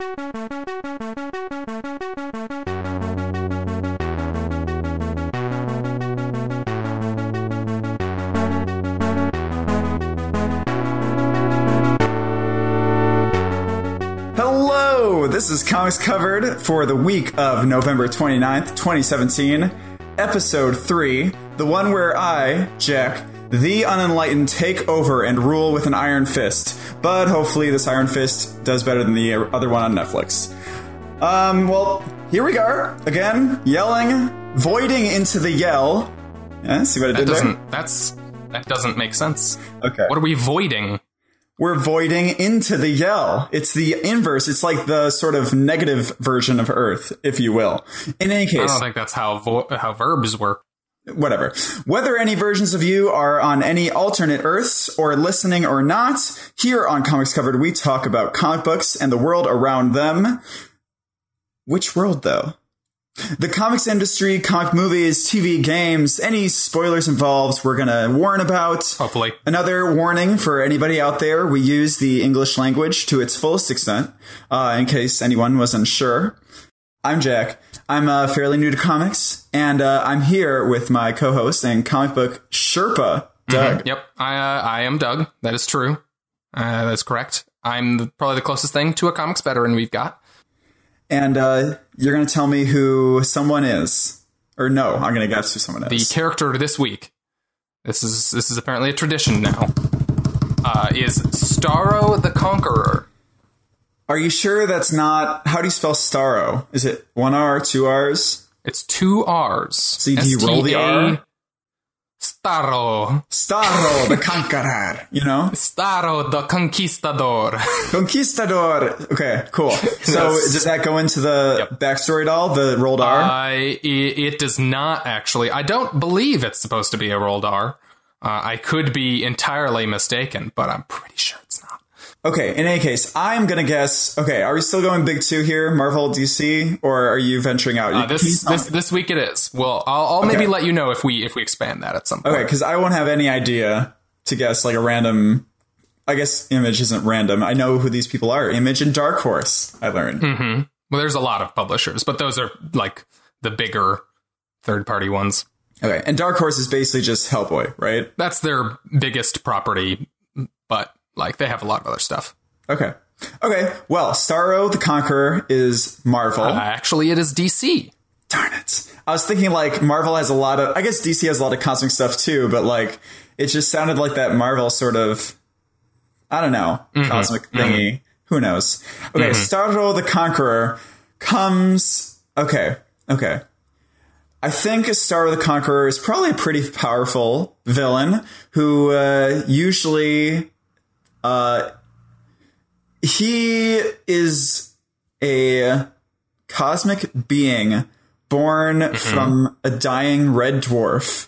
Hello, this is Comics Covered for the week of November 29th, 2017, episode 3, the one where I, Jack, the unenlightened, take over and rule with an iron fist. But hopefully this iron fist does better than the other one on Netflix. Well, here we are, again, yelling, voiding into the yell. Yeah, see what I did there? That doesn't make sense. Okay. What are we voiding? We're voiding into the yell. It's the inverse. It's like the sort of negative version of Earth, if you will. In any case, I don't think that's how verbs work. Whatever. Whether any versions of you are on any alternate Earths or listening or not, here on Comics Covered, we talk about comic books and the world around them. Which world, though? The comics industry, comic movies, TV, games, any spoilers involved, we're going to warn about. Hopefully. Another warning for anybody out there, we use the English language to its fullest extent, in case anyone wasn't sure. I'm Jack. I'm fairly new to comics, and I'm here with my co-host and comic book Sherpa, Doug. Mm-hmm. Yep, I am Doug. That is true. That's correct. I'm probably the closest thing to a comics veteran we've got. And you're going to tell me who someone is. Or no, I'm going to guess who someone is. The character this week, this is apparently a tradition now, is Starro the Conqueror. Are you sure that's not... How do you spell Starro? Is it 1 R, 2 R's? It's 2 R's. So do you roll the R? Starro the Conqueror, you know? Starro the Conquistador. Conquistador. Okay, cool. So does that go into the backstory at all, the rolled R? It does not, actually. I don't believe it's supposed to be a rolled R. I could be entirely mistaken, but I'm pretty sure it's not. Okay, in any case, I'm going to guess... Okay, are we still going big two here, Marvel, DC, or are you venturing out? This week it is. Well, I'll maybe let you know if we expand that at some point. Okay, because I won't have any idea to guess like a random... I guess Image isn't random. I know who these people are. Image and Dark Horse, I learned. Mm-hmm. Well, there's a lot of publishers, but those are like the bigger third-party ones. Okay, and Dark Horse is basically just Hellboy, right? That's their biggest property, but... Like, they have a lot of other stuff. Okay. Well, Starro the Conqueror is Marvel. Actually, it is DC. Darn it. I was thinking, like, Marvel has a lot of... I guess DC has a lot of cosmic stuff, too, but, like, it just sounded like that Marvel sort of... I don't know. Cosmic thingy. Mm-hmm. Who knows? Okay, Starro the Conqueror comes... Okay. I think Starro the Conqueror is probably a pretty powerful villain who usually... he is a cosmic being born from a dying red dwarf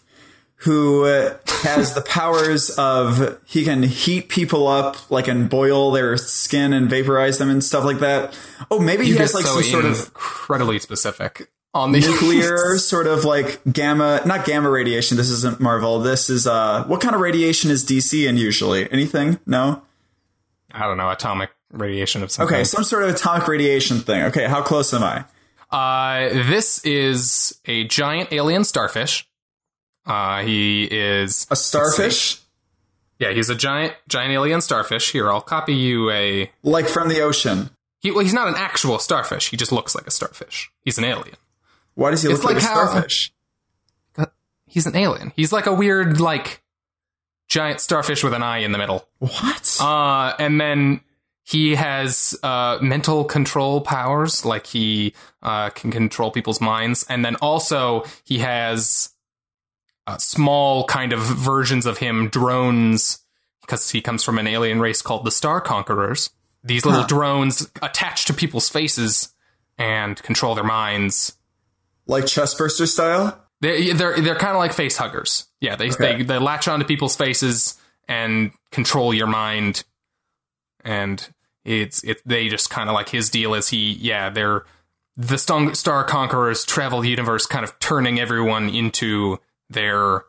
who has the powers of he can heat people up, like, and boil their skin and vaporize them and stuff like that. Oh, maybe he has like some sort of incredibly specific on the nuclear sort of like not gamma radiation. This isn't Marvel. This is what kind of radiation is DC in usually? Anything? No? I don't know. Atomic radiation of some kind. Okay, some sort of atomic radiation thing. Okay, how close am I? This is a giant alien starfish. He is a starfish? Yeah, he's a giant alien starfish. Here, I'll copy you a... Like from the ocean. He's not an actual starfish. He just looks like a starfish. He's an alien. Why does he look like a starfish? He's an alien. He's like a weird, like, giant starfish with an eye in the middle. What? And then he has mental control powers, like he can control people's minds. And then also he has small kind of versions of him, drones, because he comes from an alien race called the Star Conquerors. These little drones attach to people's faces and control their minds. Like Chestburster style? They're kind of like face huggers. Yeah, they latch onto people's faces and control your mind. And they just kind of like, his deal is they're the Star Conquerors travel the universe, kind of turning everyone into their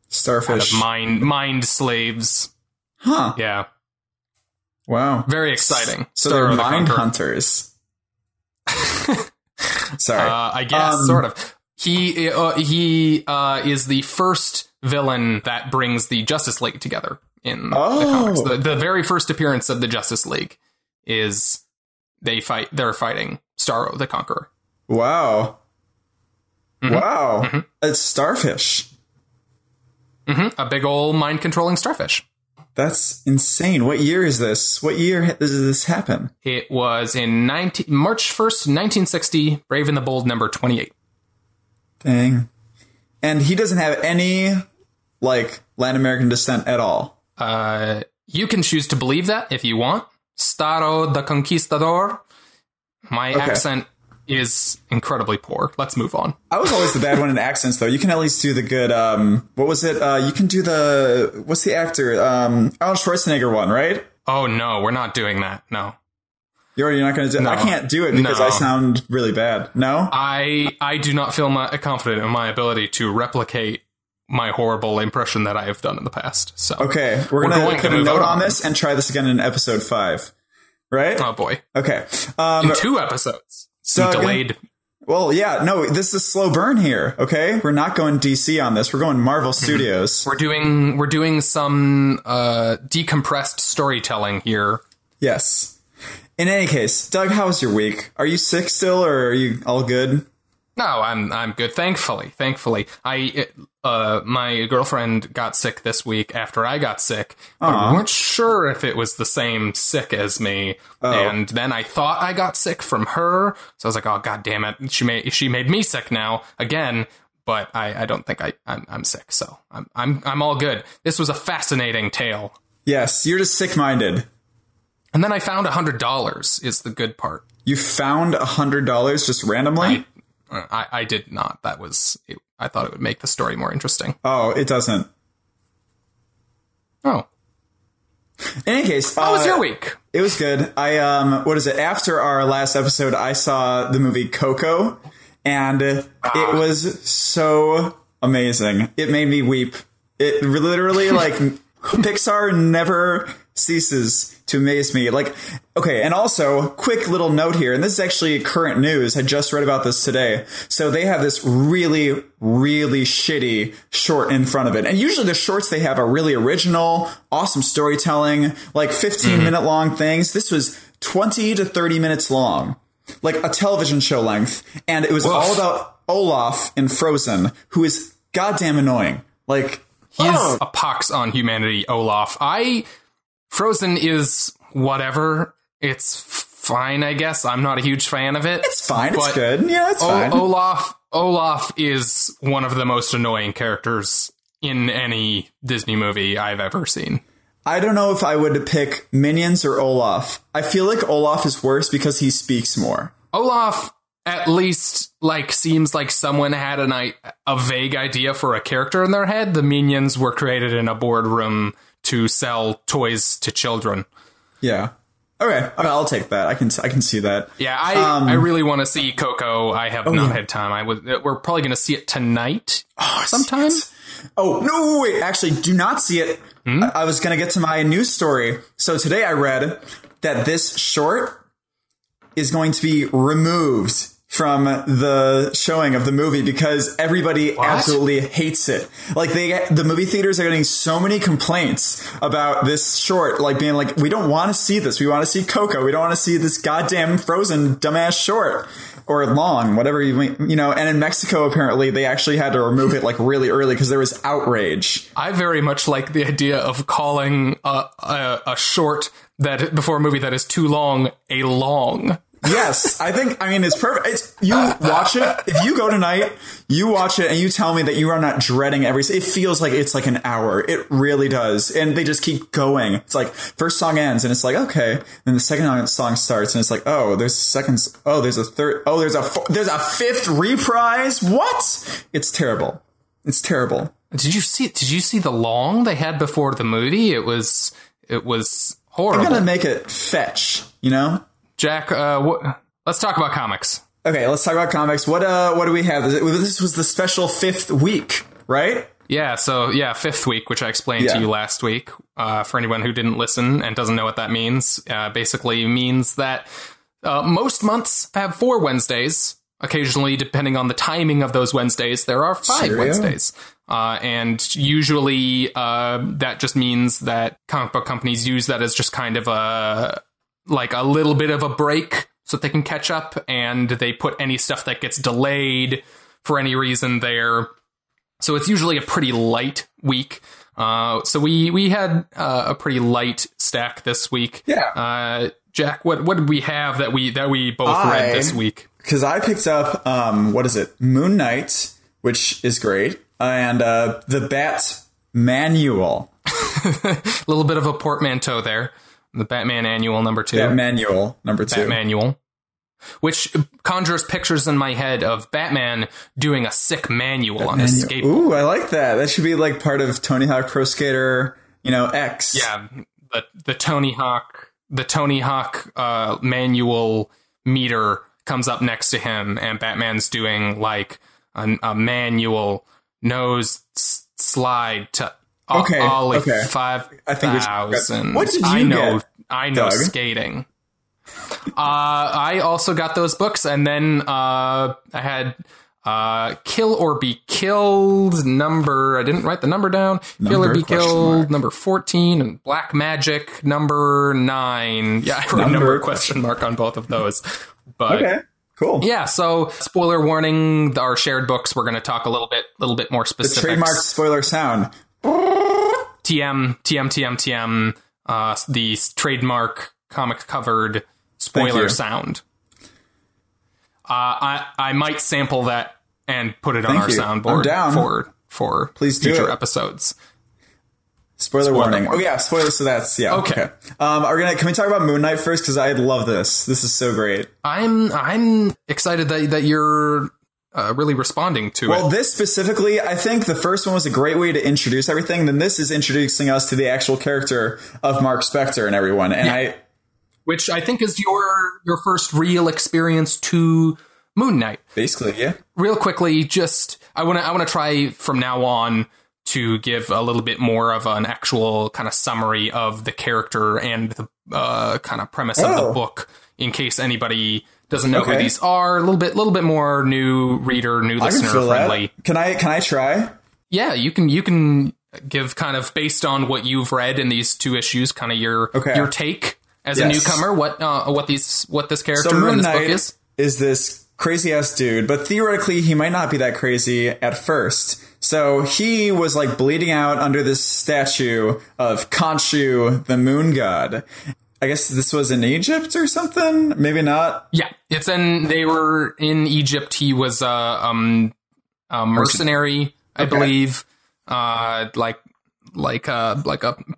starfish kind of mind slaves. Huh. Yeah. Wow. Very exciting. So they're mind hunters. Sorry. I guess, sort of. He is the first villain that brings the Justice League together in the comics. The very first appearance of the Justice League is they're fighting Starro the Conqueror. Wow. Mm-hmm. Wow. Mm-hmm. It's Starfish. Mm-hmm. A big old mind-controlling starfish. That's insane. What year is this? What year does this happen? It was in March 1st, 1960, Brave and the Bold number 28. Dang. And he doesn't have any, like, Latin American descent at all. You can choose to believe that if you want. Starro the Conquistador. My accent is incredibly poor. Let's move on. I was always the bad one in accents, though. You can at least do the good, what was it? You can do what's the actor? Arnold Schwarzenegger one, right? Oh, no, we're not doing that. No. You're not going to do it? No. I can't do it because I sound really bad. No? I do not feel confident in my ability to replicate my horrible impression that I have done in the past. So okay, we're going to put a note on this and try this again in episode 5. Right? Oh, boy. Okay. In 2 episodes. So delayed. Well, yeah, no, this is a slow burn here. Okay, we're not going DC on this. We're going Marvel Studios. We're doing some decompressed storytelling here. Yes. In any case, Doug, how was your week? Are you sick still, or are you all good? No, I'm good. Thankfully, my girlfriend got sick this week after I got sick. But we weren't sure if it was the same sick as me. And then I thought I got sick from her. So I was like, oh, God damn it. She made me sick now again. But I don't think I'm sick. So I'm all good. This was a fascinating tale. Yes, you're just sick-minded. And then I found $100 is the good part. You found $100 just randomly? I did not. That was... I thought it would make the story more interesting. Oh, it doesn't. Oh. In any case... How was your week? It was good. After our last episode, I saw the movie Coco, and it was so amazing. It made me weep. It literally, like, Pixar never ceases to amaze me. Like, okay, and also, quick little note here, and this is actually current news. I just read about this today. So they have this really, really shitty short in front of it. And usually the shorts they have are really original, awesome storytelling, like 15-minute long things. This was 20 to 30 minutes long, like a television show length. And it was all about Olaf in Frozen, who is goddamn annoying. Like, he's a pox on humanity, Olaf. Frozen is whatever. It's fine, I guess. I'm not a huge fan of it. It's fine. It's good. Yeah, it's fine. Olaf is one of the most annoying characters in any Disney movie I've ever seen. I don't know if I would pick Minions or Olaf. I feel like Olaf is worse because he speaks more. Olaf at least seems like someone had a vague idea for a character in their head. The Minions were created in a boardroom to sell toys to children. Yeah. Okay, I'll take that. I can see that. Yeah, I really want to see Coco. I have not had time. We're probably going to see it tonight sometime. Oh, no, wait. Actually, do not see it. I was going to get to my news story. So today I read that this short is going to be removed from the showing of the movie because everybody absolutely hates it. Like the movie theaters are getting so many complaints about this short, like being like, we don't want to see this. We want to see Coco. We don't want to see this goddamn Frozen dumbass short or long, whatever you know. And in Mexico, apparently they actually had to remove it like really early because there was outrage. I very much like the idea of calling a short that before a movie that is too long a long. Yes, it's perfect. You watch it. If you go tonight, you watch it and you tell me that you are not dreading it feels like it's like an hour. It really does. And they just keep going. It's like first song ends and it's like, okay. Then the second song starts and it's like, oh, there's seconds. Oh, there's a third. Oh, there's a fifth reprise. What? It's terrible. It's terrible. Did you see the long they had before the movie? It was horrible. I'm going to make it fetch, you know? Jack, let's talk about comics. Okay, let's talk about comics. What do we have? This was the special 5th week, right? Yeah, so 5th week, which I explained to you last week. For anyone who didn't listen and doesn't know what that means, basically means that Most months have 4 Wednesdays. Occasionally, depending on the timing of those Wednesdays, there are 5 Wednesdays. And usually that just means that comic book companies use that as just kind of a little bit of a break so that they can catch up, and they put any stuff that gets delayed for any reason there. So it's usually a pretty light week. So we had a pretty light stack this week. Yeah. Jack, what did we have that we both read this week? Because I picked up, Moon Knight, which is great, and the Bat Manual. A little bit of a portmanteau there. The Batman Annual number 2. Bat Manual number 2. Bat Manual. Which conjures pictures in my head of Batman doing a sick manual on his skateboard. Ooh, I like that. That should be like part of Tony Hawk Pro Skater, X. Yeah, the Tony Hawk manual meter comes up next to him, and Batman's doing like a manual nose slide to ollie 5,000. What did you get? I know Doug? skating. I also got those books, and then I had Kill or Be Killed number. I didn't write the number down. Kill or Be Killed number 14, and Black Magic number 9. Yeah, I wrote number question mark on both of those. But okay, cool. Yeah, so spoiler warning, our shared books, we're going to talk a little bit more specifics. The trademark spoiler sound. TM, the trademark comic covered spoiler sound. I might sample that and put it on our soundboard for future episodes. Spoiler warning. Oh yeah, spoilers. So that's okay. Can we talk about Moon Knight first? Because I love this. This is so great. I'm excited that you're really responding to it. Well, this specifically, I think the first one was a great way to introduce everything. Then this is introducing us to the actual character of Mark Spector and everyone. And which I think is your first real experience to Moon Knight. Basically, yeah. Real quickly, just I want to try from now on to give a little bit more of an actual kind of summary of the character and the kind of premise of the book, in case anybody doesn't know who these are. A little bit more new listener friendly. Can I try? Yeah, you can give kind of based on what you've read in these 2 issues, kind of your take as a newcomer. What this character in this book is this crazy ass dude, but theoretically he might not be that crazy at first. So he was like bleeding out under this statue of Khonshu, the moon god. I guess this was in Egypt or something? Maybe not. Yeah, they were in Egypt. He was a mercenary, I believe. Like a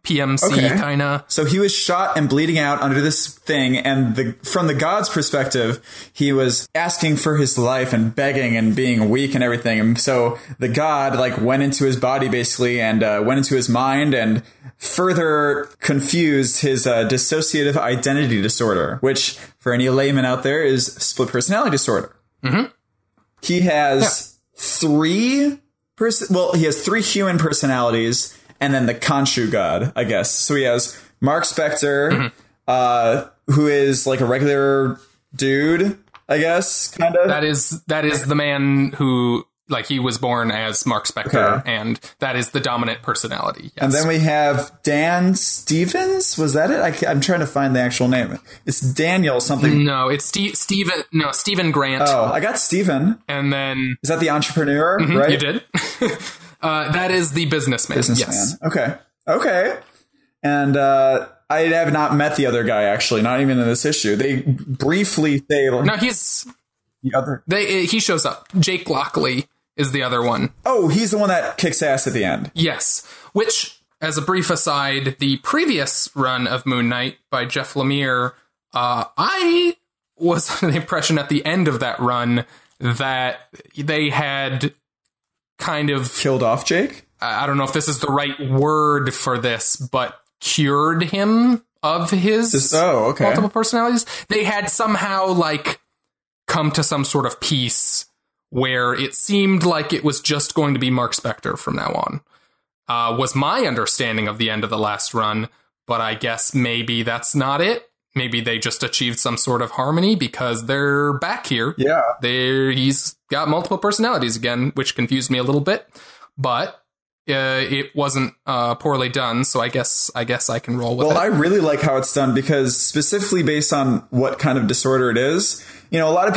PMC kind of. So he was shot and bleeding out under this thing, and from the god's perspective, he was asking for his life and begging and being weak and everything. And so the god went into his body basically and went into his mind and further confused his dissociative identity disorder, which for any layman out there is split personality disorder. Mm-hmm. He has 3 human personalities. And then the Khonshu god, I guess. So he has Mark Spector, who is like a regular dude, I guess, kind of. That is the man who, he was born as Mark Spector, and that is the dominant personality. Yes. And then we have Dan Stevens. Was that it? I'm trying to find the actual name. It's Daniel something. No, it's Steven. No, Stephen Grant. Oh, I got Stephen. And then is that the entrepreneur? Right, you did. That is the businessman. Yes. Okay. And I have not met the other guy, actually, not even in this issue. They briefly say... No, he's... The other... He shows up. Jake Lockley is the other one. Oh, he's the one that kicks ass at the end. Yes. Which, as a brief aside, the previous run of Moon Knight by Jeff Lemire, I was under the impression at the end of that run that they had... kind of killed off Jake. I don't know if this is the right word for this, but cured him of his multiple personalities. They had somehow come to some sort of peace where it seemed like it was just going to be Mark Spector from now on. Was my understanding of the end of the last run, but I guess maybe that's not it. maybe they just achieved some sort of harmony because they're back here. Yeah. He's got multiple personalities again, which confused me a little bit, but it wasn't poorly done, so I guess I can roll with it. Well, I really like how it's done because specifically based on what kind of disorder it is, a lot of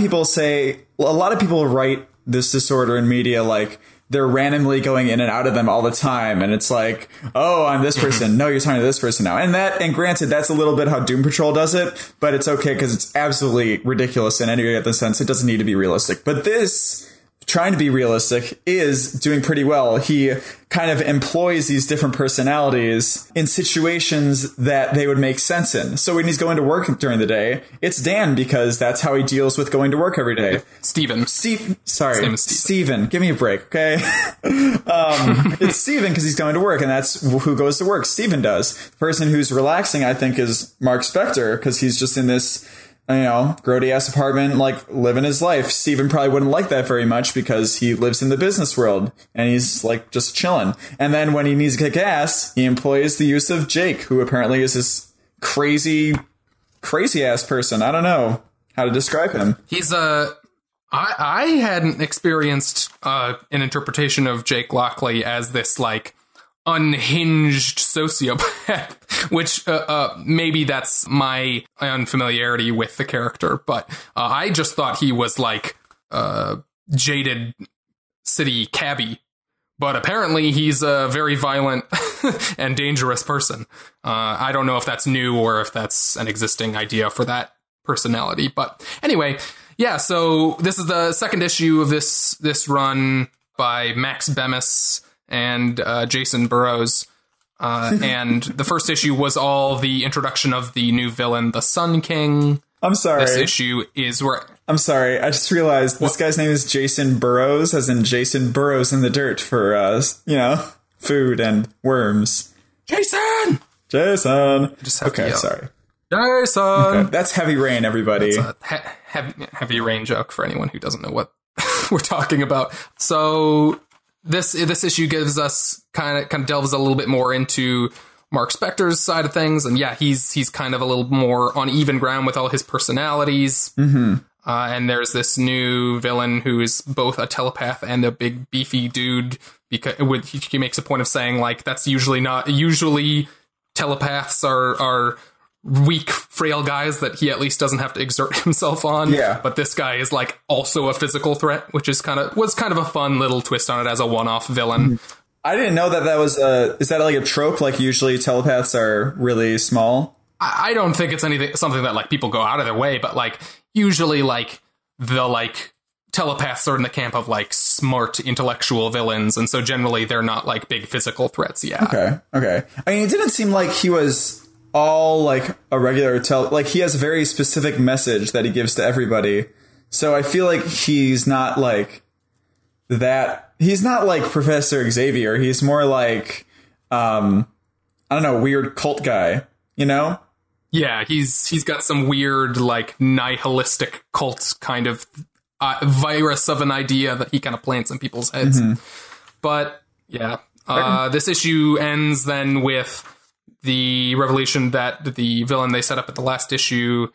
people write this disorder in media like they're randomly going in and out of them all the time, and it's like, oh, I'm this person. No, you're talking to this person now. And granted, that's a little bit how Doom Patrol does it, but it's okay because it's absolutely ridiculous in any other sense. It doesn't need to be realistic. But this, trying to be realistic, is doing pretty well. He kind of employs these different personalities in situations that they would make sense in. So when he's going to work during the day, it's Dan because that's how he deals with going to work every day. Steven. Sorry. His name is Steven. Give me a break, okay? It's Steven because he's going to work, and that's who goes to work. Steven does. The person who's relaxing, I think, is Mark Spector because he's just in this grody ass apartment, like living his life. Steven probably wouldn't like that very much because he lives in the business world and he's like just chilling. And then when he needs to kick ass, he employs the use of Jake, who apparently is this crazy ass person. I don't know how to describe him. He's I hadn't experienced an interpretation of Jake Lockley as this like unhinged sociopath, which maybe that's my unfamiliarity with the character, but I just thought he was like jaded city cabbie, but apparently he's a very violent and dangerous person. I don't know if that's new or if that's an existing idea for that personality, but anyway, yeah, so this is the second issue of this run by Max Bemis and Jason Burrows. And the first issue was all the introduction of the new villain, the Sun King. I'm sorry. This issue is where... I'm sorry. I just realized this guy's name is Jason Burrows, as in Jason burrows in the dirt for, food and worms. Jason! Okay, sorry. Jason! Okay. That's Heavy Rain, everybody. That's a heavy rain joke for anyone who doesn't know what we're talking about. So... This issue gives us kind of delves a little bit more into Mark Spector's side of things, and yeah, he's kind of a little more on even ground with all his personalities. Mm-hmm. And there's this new villain who is both a telepath and a big beefy dude. Because he makes a point of saying like that's usually telepaths are weak, frail guys that he at least doesn't have to exert himself on. Yeah. But this guy is like also a physical threat, which is kind of a fun little twist on it as a one-off villain. I didn't know that was is that like a trope? Like usually telepaths are really small. I don't think it's something that like people go out of their way, but like usually like the like telepaths are in the camp of like smart intellectual villains, and so generally they're not like big physical threats. Yeah. Okay. I mean, it didn't seem like he was all like a regular like he has a very specific message that he gives to everybody. So I feel like he's not like that. He's not like Professor Xavier. He's more like, I don't know, weird cult guy, Yeah, he's got some weird like nihilistic cult kind of virus of an idea that he kind of plants in people's heads. Mm-hmm. But yeah, this issue ends then with the revelation that the villain they set up at the last issue,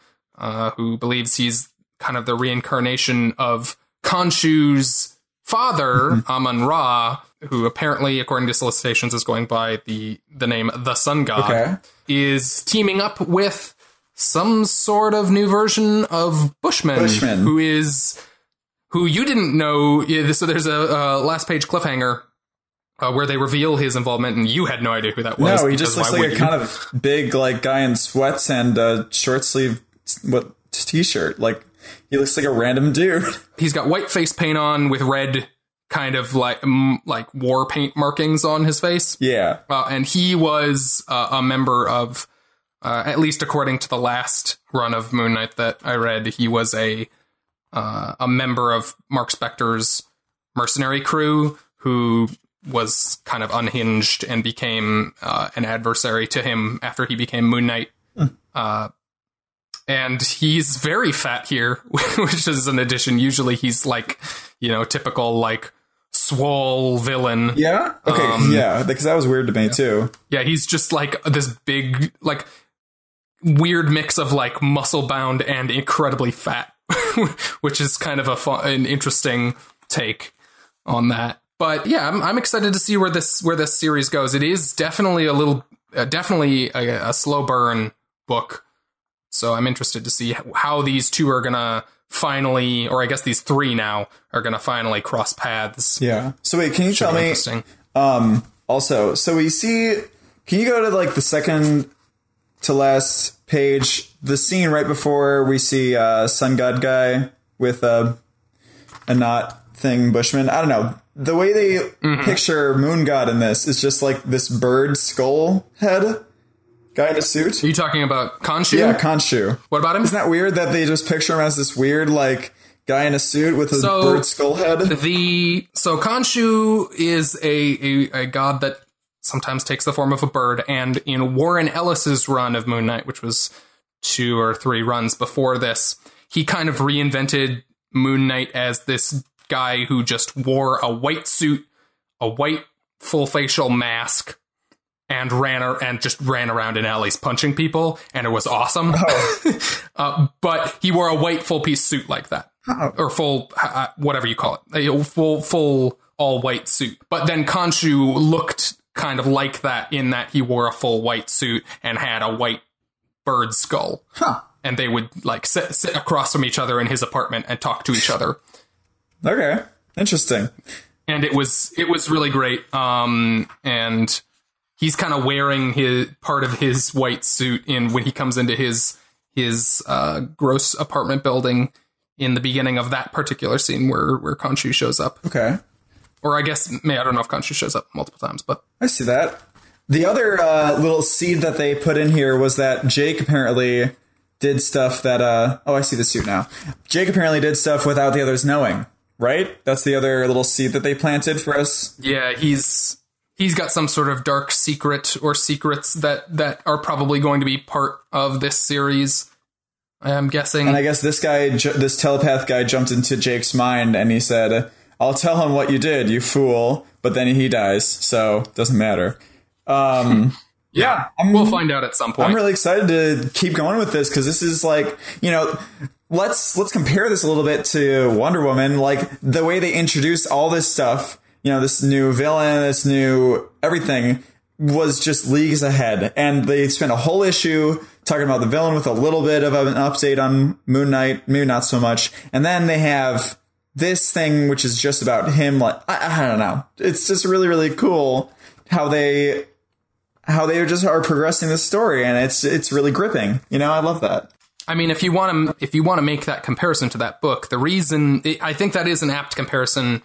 who believes he's kind of the reincarnation of Khonshu's father, Amun-Ra, who apparently, according to solicitations, is going by the name The Sun God, is teaming up with some sort of new version of Bushman. who you didn't know. So there's a last page cliffhanger where they reveal his involvement, and you had no idea who that was. No, he just looks like a kind of big like guy in sweats and a short sleeve t-shirt. Like he looks like a random dude. He's got white face paint on with red kind of like war paint markings on his face. Yeah, and he was a member of, at least according to the last run of Moon Knight that I read, he was a member of Mark Spector's mercenary crew who was kind of unhinged and became an adversary to him after he became Moon Knight. And he's very fat here, which is an addition. Usually he's like, typical like swole villain. Yeah? Okay, yeah, because that was weird to me too. Yeah, he's just like this big, like weird mix of like muscle bound and incredibly fat, which is kind of an interesting take on that. But yeah, I'm excited to see where this series goes. It is definitely a slow burn book. So I'm interested to see how these two are going to finally, or I guess these three now are going to finally cross paths. Yeah. So wait, can you tell me also, so we see, can you go to like the second to last page, the scene right before we see Sun God guy with a knot thing, Bushman. I don't know. The way they picture Moon God in this is just like this bird skull head guy in a suit. Are you talking about Khonshu? Yeah, Khonshu. What about him? Isn't that weird that they just picture him as this weird like guy in a suit with a bird skull head? So Khonshu is a god that sometimes takes the form of a bird, and in Warren Ellis's run of Moon Knight, which was 2 or 3 runs before this, he kind of reinvented Moon Knight as this guy who just wore a white suit, a white full facial mask, and just ran around in alleys punching people, and it was awesome. Oh. But he wore a white full piece suit like that, or full whatever you call it, a full all white suit. But then Khonshu looked kind of like that in that he wore a full white suit and had a white bird skull. And they would like sit across from each other in his apartment and talk to each other. Okay, interesting. And it was really great. And he's kind of wearing his part of his white suit when he comes into his gross apartment building in the beginning of that particular scene where Khonshu shows up. Okay. Or I guess, I don't know if Khonshu shows up multiple times, but I see that. The other little seed that they put in here was that Jake apparently did stuff that, I see the suit now. Jake apparently did stuff without the others knowing, right? That's the other little seed that they planted for us. Yeah, he's got some sort of dark secret or secrets that are probably going to be part of this series, I'm guessing. And I guess this guy, this telepath guy, jumped into Jake's mind and he said, "I'll tell him what you did, you fool." But then he dies, so it doesn't matter. Yeah, we'll find out at some point. I'm really excited to keep going with this because this is like, let's compare this a little bit to Wonder Woman. Like the way they introduced all this stuff, this new villain, this new everything was just leagues ahead. And they spent a whole issue talking about the villain with a little bit of an update on Moon Knight, maybe not so much. And then they have this thing, which is just about him. Like, I don't know. It's just really, really cool how they just are progressing the story, and it's really gripping. I love that. I mean, if you want to make that comparison to that book, the reason I think that is an apt comparison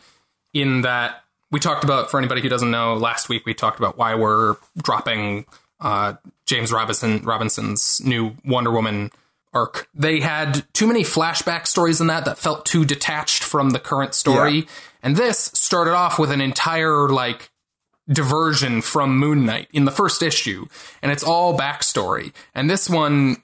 in that we talked about, for anybody who doesn't know, last week we talked about why we're dropping James Robinson's new Wonder Woman arc. They had too many flashback stories in that felt too detached from the current story. Yeah. And this started off with an entire diversion from Moon Knight in the first issue, and it's all backstory. And this one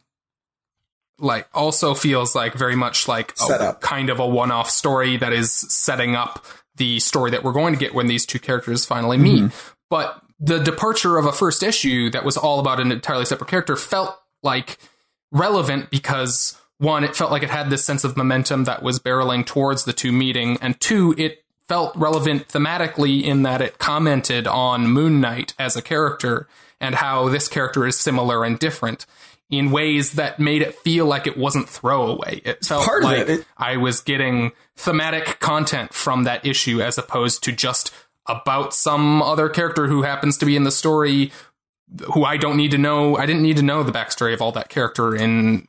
also feels like very much like a kind of a one-off story that is setting up the story that we're going to get when these two characters finally meet. But the departure of a first issue that was all about an entirely separate character felt like relevant because, one, it felt like it had this sense of momentum that was barreling towards the two meeting, and two, it felt relevant thematically in that it commented on Moon Knight as a character and how this character is similar and different in ways that made it feel like it wasn't throwaway. It felt like I was getting thematic content from that issue as opposed to just about some other character who happens to be in the story who I don't need to know. I didn't need to know the backstory of all that character in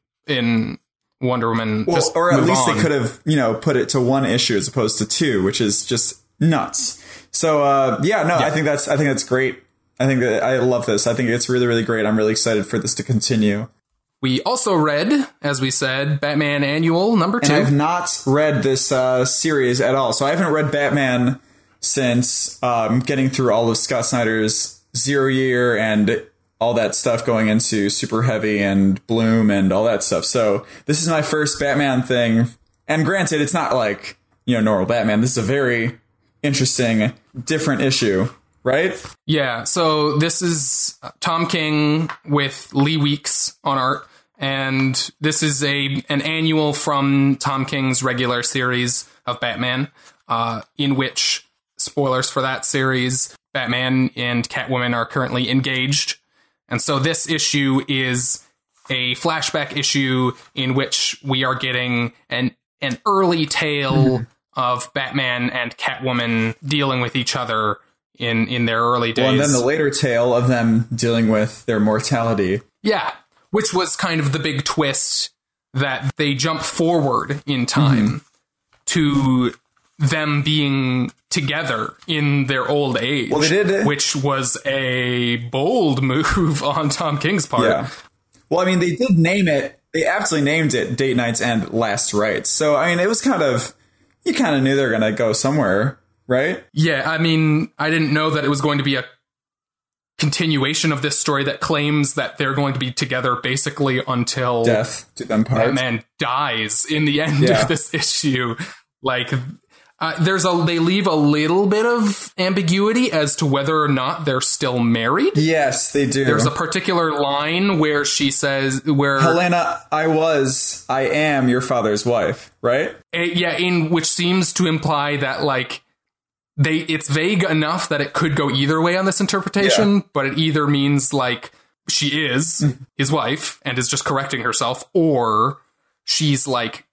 Wonder Woman. Well, or at least they could have, put it to one issue as opposed to two, which is just nuts. So, I think that's great. I think that I love this. I think it's really, really great. I'm really excited for this to continue. We also read, as we said, Batman Annual number 2. And I've not read this series at all. So I haven't read Batman since getting through all of Scott Snyder's Zero Year and all that stuff going into Super Heavy and Bloom and all that stuff. So this is my first Batman thing. And granted, it's not like, normal Batman. This is a very interesting, different issue. right? Yeah, so this is Tom King with Lee Weeks on art, and this is an annual from Tom King's regular series of Batman, in which, spoilers for that series, Batman and Catwoman are currently engaged. And so this issue is a flashback issue in which we are getting an early tale of Batman and Catwoman dealing with each other in their early days. Well, and then the later tale of them dealing with their mortality. Yeah, which was kind of the big twist, that they jump forward in time to them being together in their old age. Well, they did, which was a bold move on Tom King's part. Yeah. Well, I mean, they did name it. They absolutely named it Date Night's End Last Rites. So, I mean, it was kind of, you kind of knew they were going to go somewhere, right? Yeah, I mean, I didn't know that it was going to be a continuation of this story that claims that they're going to be together basically until death to them part. Batman dies in the end of this issue. Like, they leave a little bit of ambiguity as to whether or not they're still married. Yes, they do. There's a particular line where she says, Helena, I am your father's wife, right? In which seems to imply that, like, it's vague enough that it could go either way on this interpretation, but it either means, like, she is his wife and is just correcting herself, or she's, like,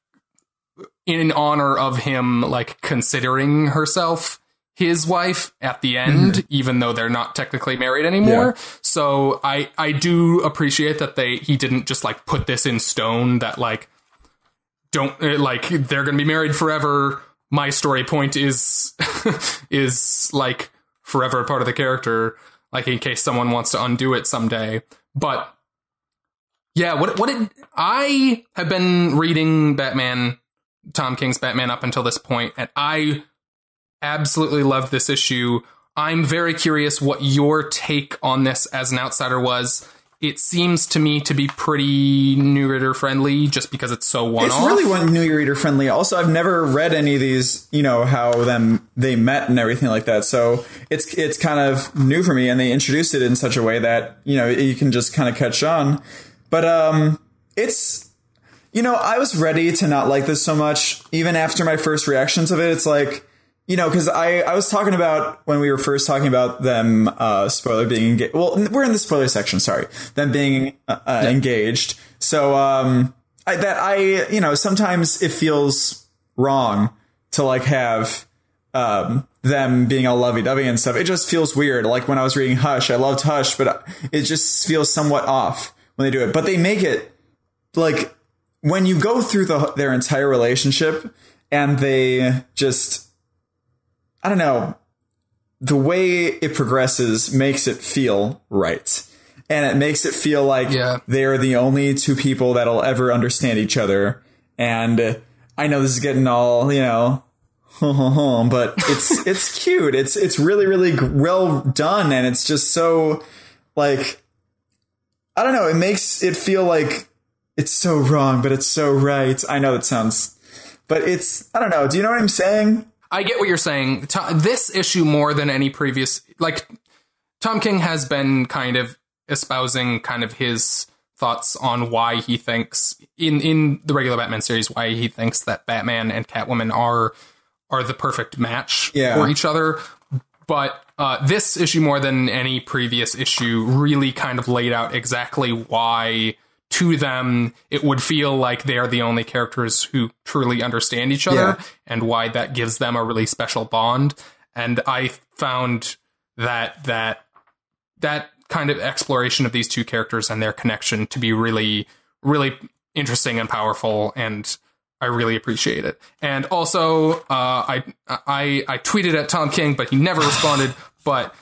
in honor of him, like, considering herself his wife at the end, even though they're not technically married anymore. Yeah. So I do appreciate that he didn't just, like, put this in stone that, like, don't, like, they're going to be married forever. My story point is like forever a part of the character, like, in case someone wants to undo it someday. But yeah, I have been reading Tom King's Batman up until this point, and I absolutely loved this issue. I'm very curious what your take on this as an outsider was. It seems to me to be pretty new reader friendly, just because it's so one-off. It's really new reader friendly. Also, I've never read any of these, how they met and everything like that. So it's kind of new for me, and they introduced it in such a way that, you can just kind of catch on. But it's, I was ready to not like this so much, even after my first reactions of it. It's like, because I was talking about, when we were first talking about them, spoiler, being engaged. Well, we're in the spoiler section, sorry. Them being engaged. So, sometimes it feels wrong to, like, have them being all lovey-dovey and stuff. It just feels weird. Like, when I was reading Hush, I loved Hush, but it just feels somewhat off when they do it. But they make it, like, when you go through their entire relationship, and they just, I don't know, the way it progresses makes it feel right. And it makes it feel like they're the only two people that'll ever understand each other. And I know this is getting all, but it's cute. It's really, really well done. And it's just so, like, I don't know, it makes it feel like it's so wrong, but it's so right. I know that sounds, but it's, I don't know. Do you know what I'm saying? I get what you're saying. This issue, more than any previous, like, Tom King has been kind of espousing kind of his thoughts on why he thinks, in the regular Batman series, why he thinks that Batman and Catwoman are the perfect match for each other. But this issue, more than any previous issue, really kind of laid out exactly why, to them, it would feel like they are the only characters who truly understand each other, and why that gives them a really special bond. And I found that kind of exploration of these two characters and their connection to be really, really interesting and powerful, and I really appreciate it. And also, I tweeted at Tom King, but he never responded. But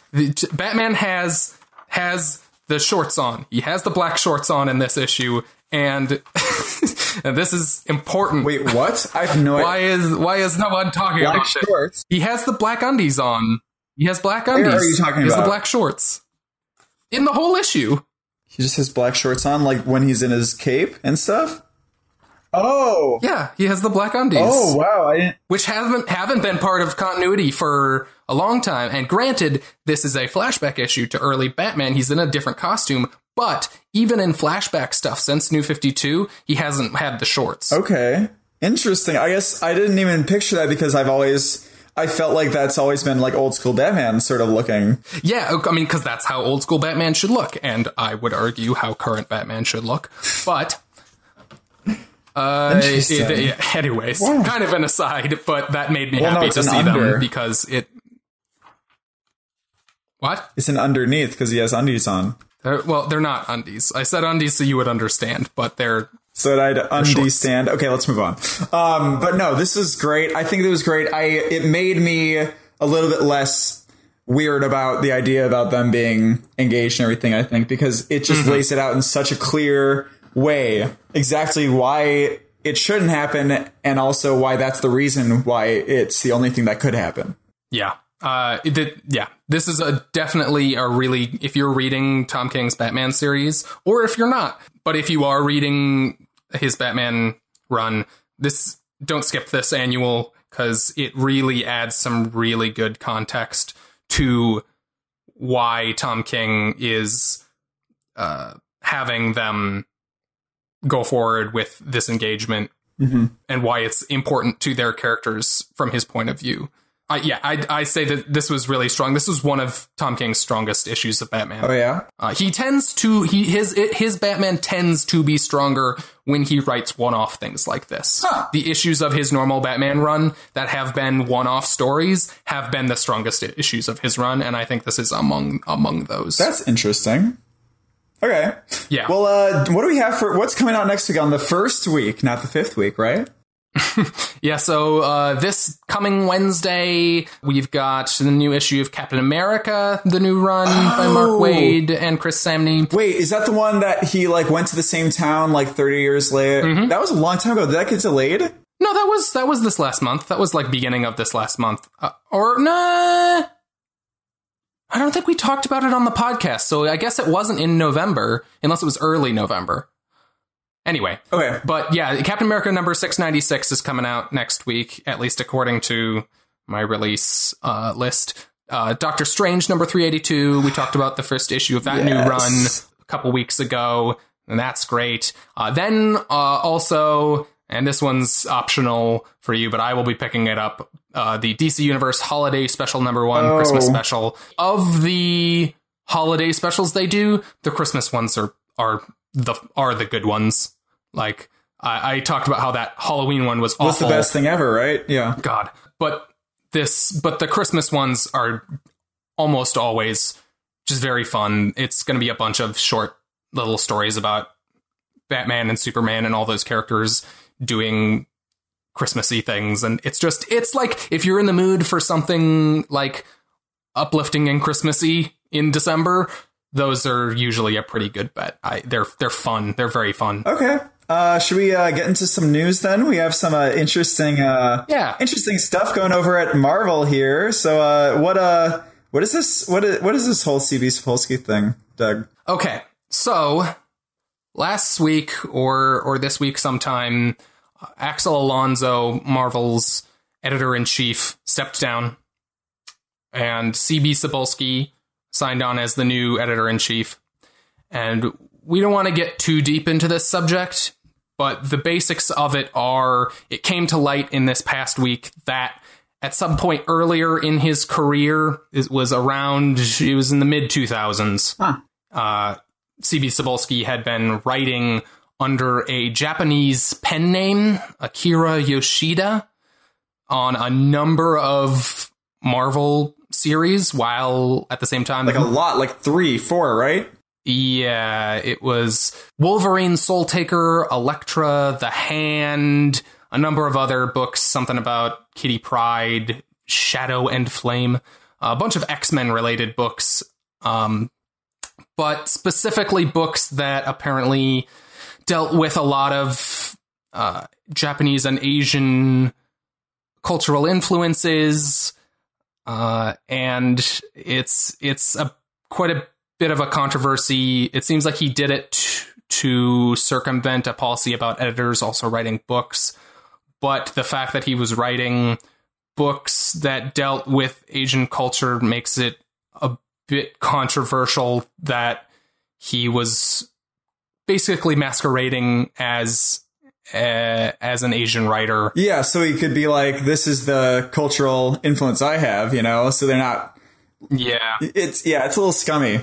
Batman has the shorts on. He has the black shorts on in this issue, and and this is important. Wait, what? I have no idea. Why is no one talking black about shorts? He has the black undies on. He has black undies. Where are you talking about? He has the black shorts. In the whole issue. He just has black shorts on, like when he's in his cape and stuff? Oh. Yeah, he has the black undies. Oh, wow. I didn't... Which haven't been part of continuity for a long time. And granted, this is a flashback issue to early Batman. He's in a different costume. But even in flashback stuff since New 52, he hasn't had the shorts. Okay. Interesting. I guess I didn't even picture that because I felt like that's always been like old school Batman sort of looking. Yeah, I mean, because that's how old school Batman should look. And I would argue how current Batman should look. But... anyways, wow. Kind of an aside, but that made me happy to see them because it... What? It's an underneath because he has undies on. They're not undies. I said undies so you would understand, but they're... So I'd understand. Okay, let's move on. But no, this is great. I think it was great. It made me a little bit less weird about the idea about them being engaged and everything, I think, because it just lays it out in such a clear way exactly why it shouldn't happen and also why that's the reason why it's the only thing that could happen. Yeah. This is definitely a really, if you're reading Tom King's Batman series, or if you're not, but if you are reading his Batman run, don't skip this annual because it really adds some really good context to why Tom King is having them go forward with this engagement and why it's important to their characters from his point of view. I say that this was really strong. This was one of Tom King's strongest issues of Batman. Oh yeah. His Batman tends to be stronger when he writes one-off things like this. Huh. The issues of his normal Batman run that have been one-off stories have been the strongest issues of his run, and I think this is among those. That's interesting. Okay. Yeah. Well, what do we have what's coming out next week on the first week, not the fifth week, right? Yeah, so this coming Wednesday, we've got the new issue of Captain America, the new run by Mark Waid and Chris Samney. Wait, is that the one that he went to the same town 30 years later? That was a long time ago. Did that get delayed? No, that was this last month. That was beginning of this last month. Nah. I don't think we talked about it on the podcast, so I guess it wasn't in November, unless it was early November. Anyway. Okay. But yeah, Captain America number 696 is coming out next week, at least according to my release list. Doctor Strange number 382. We talked about the first issue of that new run a couple weeks ago, and that's great. Then also, and this one's optional for you, but I will be picking it up, the DC Universe Holiday Special number 1, Christmas special. Of the holiday specials they do, the Christmas ones are the good ones. I talked about how that Halloween one was awful. What's the best thing ever, right? Yeah. God. But the Christmas ones are almost always just very fun. It's going to be a bunch of short little stories about Batman and Superman and all those characters doing Christmassy things. And it's if you're in the mood for something uplifting and Christmassy in December, those are usually a pretty good bet. They're fun. They're very fun. Okay. Should we get into some news then? We have some interesting stuff going over at Marvel here. So what is this? What is this whole CB Sapolsky thing, Doug? Okay. So last week or this week sometime, Axel Alonso, Marvel's editor-in-chief, stepped down, and CB Sapolsky signed on as the new editor-in-chief. And we don't want to get too deep into this subject, but the basics of it are, it came to light in this past week that at some point earlier in his career, it was in the mid-2000s, CB Sapolsky had been writing under a Japanese pen name, Akira Yoshida, on a number of Marvel series, while at the same time... a lot, 3, 4, right? Yeah, it was Wolverine, Soul Taker, Elektra, The Hand, a number of other books, something about Kitty Pryde, Shadow and Flame, a bunch of X-Men related books, but specifically books that apparently dealt with a lot of Japanese and Asian cultural influences, and it's quite a bit of a controversy. It seems like he did it to circumvent a policy about editors also writing books. But the fact that he was writing books that dealt with Asian culture makes it a bit controversial that he was basically masquerading as an Asian writer. Yeah, so he could be like, this is the cultural influence I have, you know, so they're not. Yeah. It's a little scummy.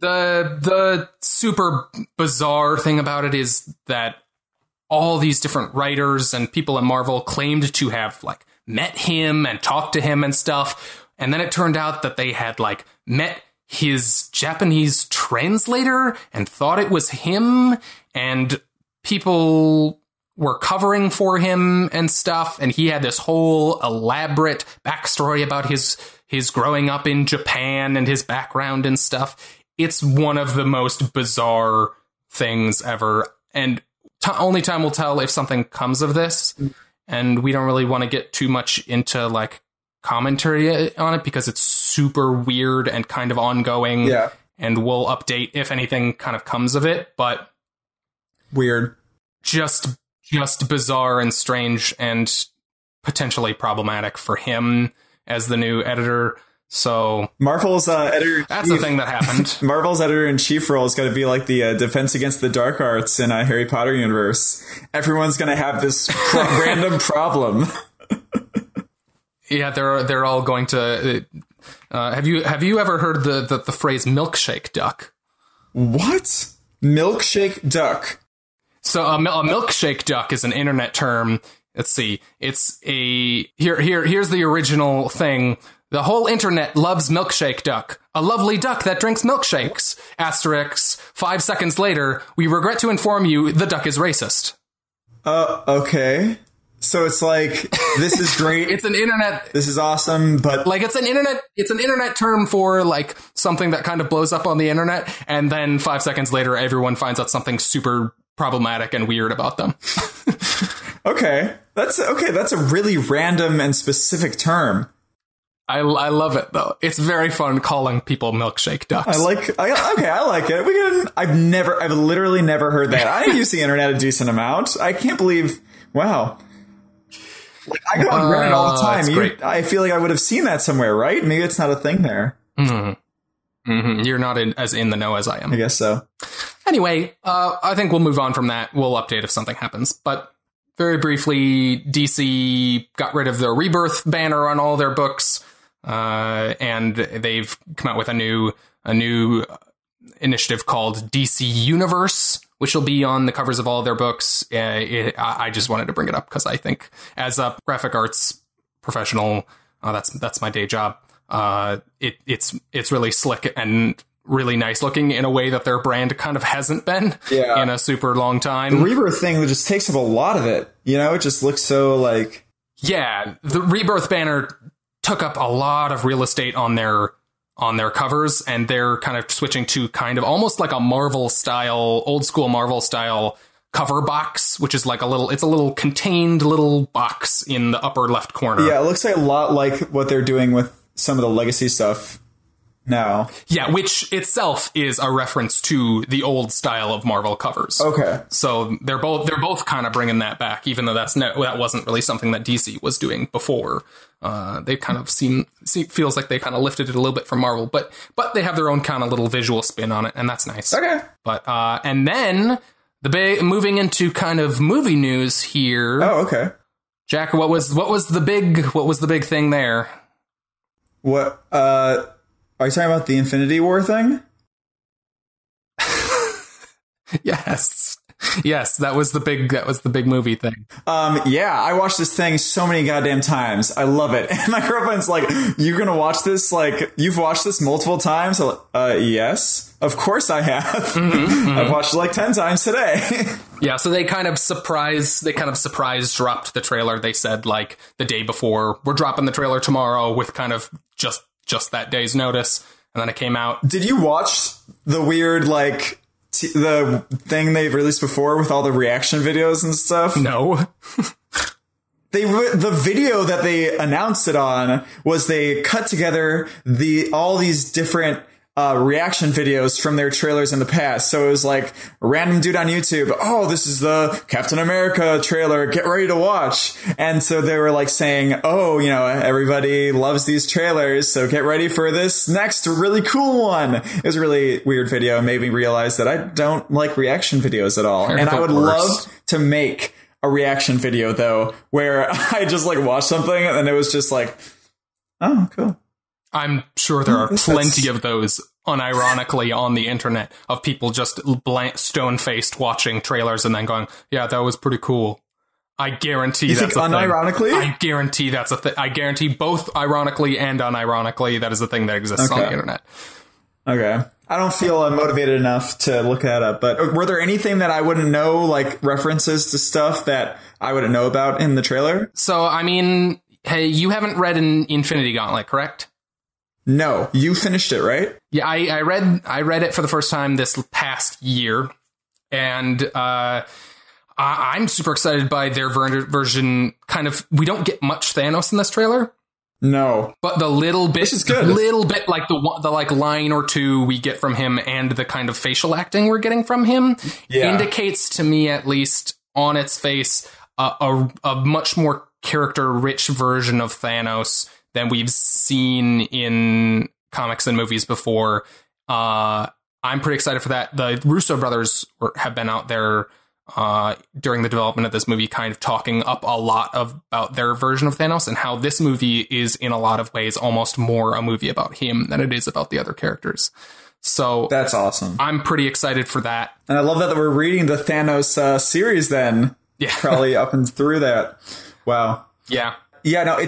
The super bizarre thing about it is that all these different writers and people at Marvel claimed to have like met him and talked to him and stuff. And then it turned out that they had like met his Japanese translator and thought it was him, and people were covering for him and stuff. And he had this whole elaborate backstory about his growing up in Japan and his background and stuff. It's one of the most bizarre things ever. And only time will tell if something comes of this. And we don't really want to get too much into like commentary on it because it's super weird and kind of ongoing. Yeah. And we'll update if anything kind of comes of it. But weird. Just bizarre and strange and potentially problematic for him as the new editor. So Marvel's editor. That's the thing that happened. Marvel's editor-in-chief role is going to be like the Defense Against the Dark Arts in Harry Potter universe. Everyone's going to have this random problem. Yeah, they're all going to. Have you ever heard the phrase milkshake duck? What? Milkshake duck. So a milkshake duck is an internet term. Let's see. It's here's the original thing. The whole internet loves milkshake duck. A lovely duck that drinks milkshakes. Asterisk. 5 seconds later, we regret to inform you the duck is racist. Okay. So it's like, this is great. It's an internet. This is awesome, but like it's an internet term for like something that kind of blows up on the internet, and then 5 seconds later, everyone finds out something super problematic and weird about them. Okay. That's a really random and specific term. I love it though. It's very fun calling people milkshake ducks. I like it. I've literally never heard that. I use the internet a decent amount. I can't believe. Wow. Like, I go on Reddit all the time. I feel like I would have seen that somewhere, right? Maybe it's not a thing there. Mm-hmm. Mm-hmm. You're not as in the know as I am. I guess so. Anyway, I think we'll move on from that. We'll update if something happens. But very briefly, DC got rid of the Rebirth banner on all their books. And they've come out with a new initiative called DC Universe, which will be on the covers of all their books. I just wanted to bring it up because I think, as a graphic arts professional, that's my day job. It's really slick and really nice looking in a way that their brand kind of hasn't been in a super long time. The Rebirth thing just takes up a lot of it. You know, it just looks so like. Yeah, the Rebirth banner took up a lot of real estate on their covers, and they're kind of switching to kind of almost like a Marvel style, old school Marvel style cover box, which is like it's a little contained little box in the upper left corner. Yeah, it looks like a lot like what they're doing with some of the legacy stuff now. Yeah, which itself is a reference to the old style of Marvel covers. Okay. So they're both kind of bringing that back, even though that wasn't really something that DC was doing before. They kind of feels like they kind of lifted it a little bit from Marvel, but they have their own kind of little visual spin on it, and that's nice. Okay. But and then moving into kind of movie news here. Oh, okay. Jack, what was the big thing there? What are you talking about, the Infinity War thing? Yes, that was the big movie thing. Yeah, I watched this thing so many goddamn times. I love it. And my girlfriend's like, "You're gonna watch this? Like, you've watched this multiple times?" I'm like, yes, of course I have. Mm-hmm. I've watched it like 10 times today. Yeah, so they kind of surprise dropped the trailer. They said like the day before, we're dropping the trailer tomorrow with kind of just that day's notice, and then it came out. Did you watch the weird like? The thing they've released before with all the reaction videos and stuff? No. The video that they announced it on was they cut together all these different reaction videos from their trailers in the past. So it was like a random dude on YouTube. Oh, this is the Captain America trailer. Get ready to watch. And so they were like saying, oh, you know, everybody loves these trailers. So get ready for this next really cool one. It was a really weird video and made me realize that I don't like reaction videos at all. And I would love to make a reaction video though, where I just like watched something and it was just like, oh, cool. I'm sure there are plenty of those unironically on the internet of people just stone-faced watching trailers and then going, yeah, that was pretty cool. I guarantee that's a unironically? thing. I guarantee that's a thing. I guarantee both ironically and unironically that is a thing that exists on the internet. Okay. I don't feel motivated enough to look that up, but were there anything that I wouldn't know, like references to stuff that I wouldn't know about in the trailer? So, I mean, hey, you haven't read an Infinity Gauntlet, correct? No, you finished it, right? Yeah, I read it for the first time this past year, and I'm super excited by their version. Kind of, we don't get much Thanos in this trailer. No, but the little bit, which is good. Little bit like the like line or two we get from him, and the kind of facial acting we're getting from him indicates to me, at least on its face, a much more character-rich version of Thanos than we've seen in comics and movies before. I'm pretty excited for that. The Russo brothers have been out there during the development of this movie kind of talking up a lot about their version of Thanos and how this movie is in a lot of ways almost more a movie about him than it is about the other characters. So that's awesome. I'm pretty excited for that. And I love that we're reading the Thanos series then. Yeah. Probably up and through that. Wow. Yeah. Yeah, no,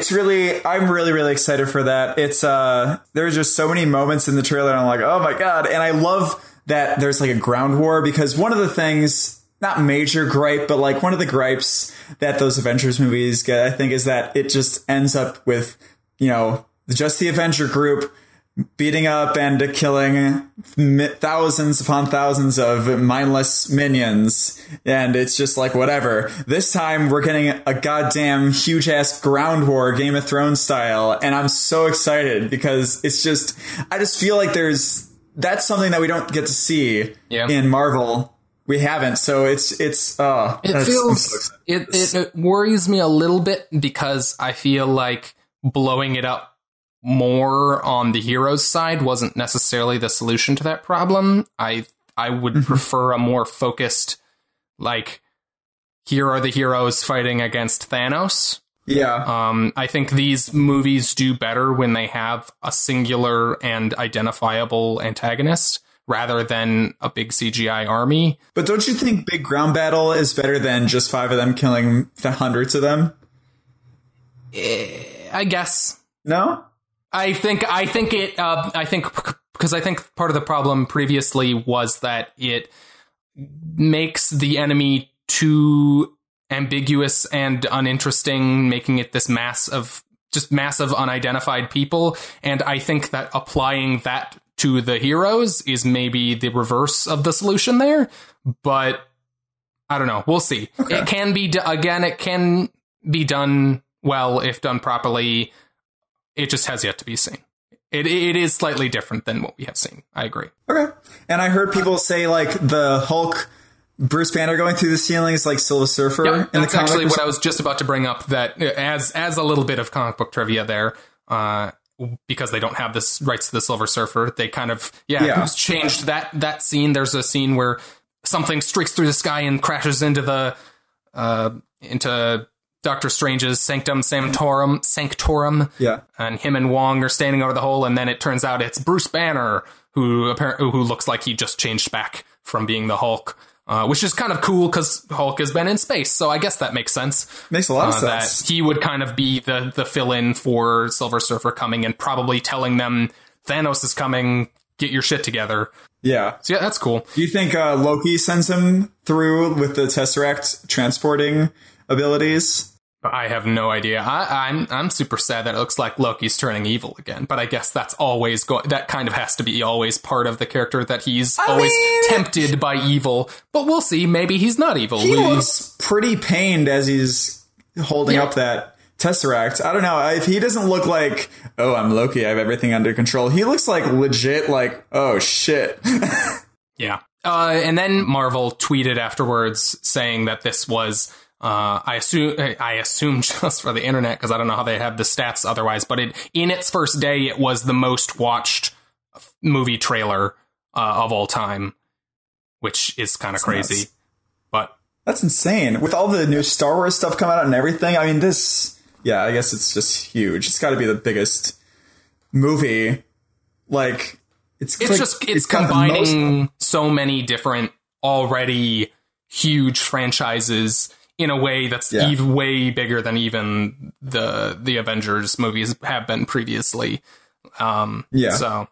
I'm really, really excited for that. It's, there's just so many moments in the trailer and I'm like, oh my God. And I love that there's like a ground war, because one of the things, not major gripe, but like one of the gripes that those Avengers movies get, I think, is that it just ends up with, you know, just the Avenger group beating up and killing thousands upon thousands of mindless minions. And it's just like, whatever. This time we're getting a goddamn huge ass ground war, Game of Thrones style. And I'm so excited because it's just, I just feel like that's something that we don't get to see in Marvel. We haven't. So it worries me a little bit because I feel like blowing it up more on the heroes side wasn't necessarily the solution to that problem. I would prefer a more focused, like, here are the heroes fighting against Thanos. Yeah. I think these movies do better when they have a singular and identifiable antagonist rather than a big CGI army. But don't you think big ground battle is better than just 5 of them killing the hundreds of them? I guess. No? I think because I think part of the problem previously was that it makes the enemy too ambiguous and uninteresting, making it this massive unidentified people. And I think that applying that to the heroes is maybe the reverse of the solution there. But I don't know. We'll see. Okay. It can be done well if done properly. It just has yet to be seen. It is slightly different than what we have seen. I agree. Okay. And I heard people say, like, the Hulk, Bruce Banner going through the ceiling is like Silver Surfer in the comic. That's actually what I was just about to bring up, that as a little bit of comic book trivia there, because they don't have this rights to the Silver Surfer, they kind of, changed that scene. There's a scene where something streaks through the sky and crashes into into Doctor Strange's Sanctum Sanctorum. Yeah. And him and Wong are standing over the hole, and then it turns out it's Bruce Banner who looks like he just changed back from being the Hulk, which is kind of cool because Hulk has been in space, so I guess that makes sense. Makes a lot of sense. That he would kind of be the fill-in for Silver Surfer coming and probably telling them Thanos is coming, get your shit together. Yeah. So yeah, that's cool. Do you think Loki sends him through with the Tesseract transporting abilities? I have no idea. I'm super sad that it looks like Loki's turning evil again, but I guess that's always that kind of has to be always part of the character, that he's always tempted by evil. But we'll see. Maybe he's not evil. He looks pretty pained as he's holding up that Tesseract. I don't know. If he doesn't look like, oh, I'm Loki, I have everything under control. He looks like legit, like, oh shit. Yeah. And then Marvel tweeted afterwards saying that this was, I assume just for the internet, because I don't know how they have the stats otherwise, but in its first day, it was the most watched movie trailer of all time, which is kind of crazy. Nuts. But that's insane. With all the new Star Wars stuff coming out and everything, I mean, I guess it's just huge. It's got to be the biggest movie. Like, it's combining so many different already huge franchises in a way that's even way bigger than even the Avengers movies have been previously. So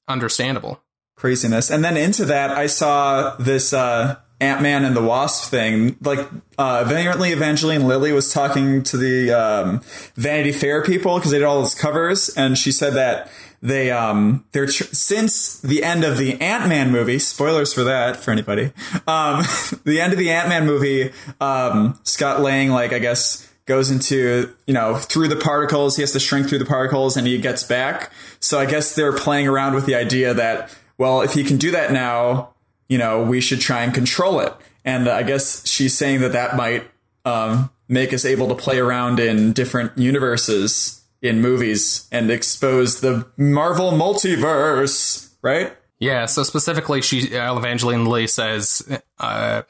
understandable. Craziness. And then into that, I saw this Ant-Man and the Wasp thing. Like, apparently Evangeline Lilly was talking to the Vanity Fair people because they did all those covers, and she said that since the end of the Ant-Man movie, spoilers for that for anybody, the end of the Ant-Man movie, Scott Lang, like, I guess, goes into, through the particles. He has to shrink through the particles and he gets back. So I guess they're playing around with the idea that, well, if he can do that now, we should try and control it. And I guess she's saying that might make us able to play around in different universes in movies and expose the Marvel multiverse, right? Yeah, so specifically, Evangeline Lilly says that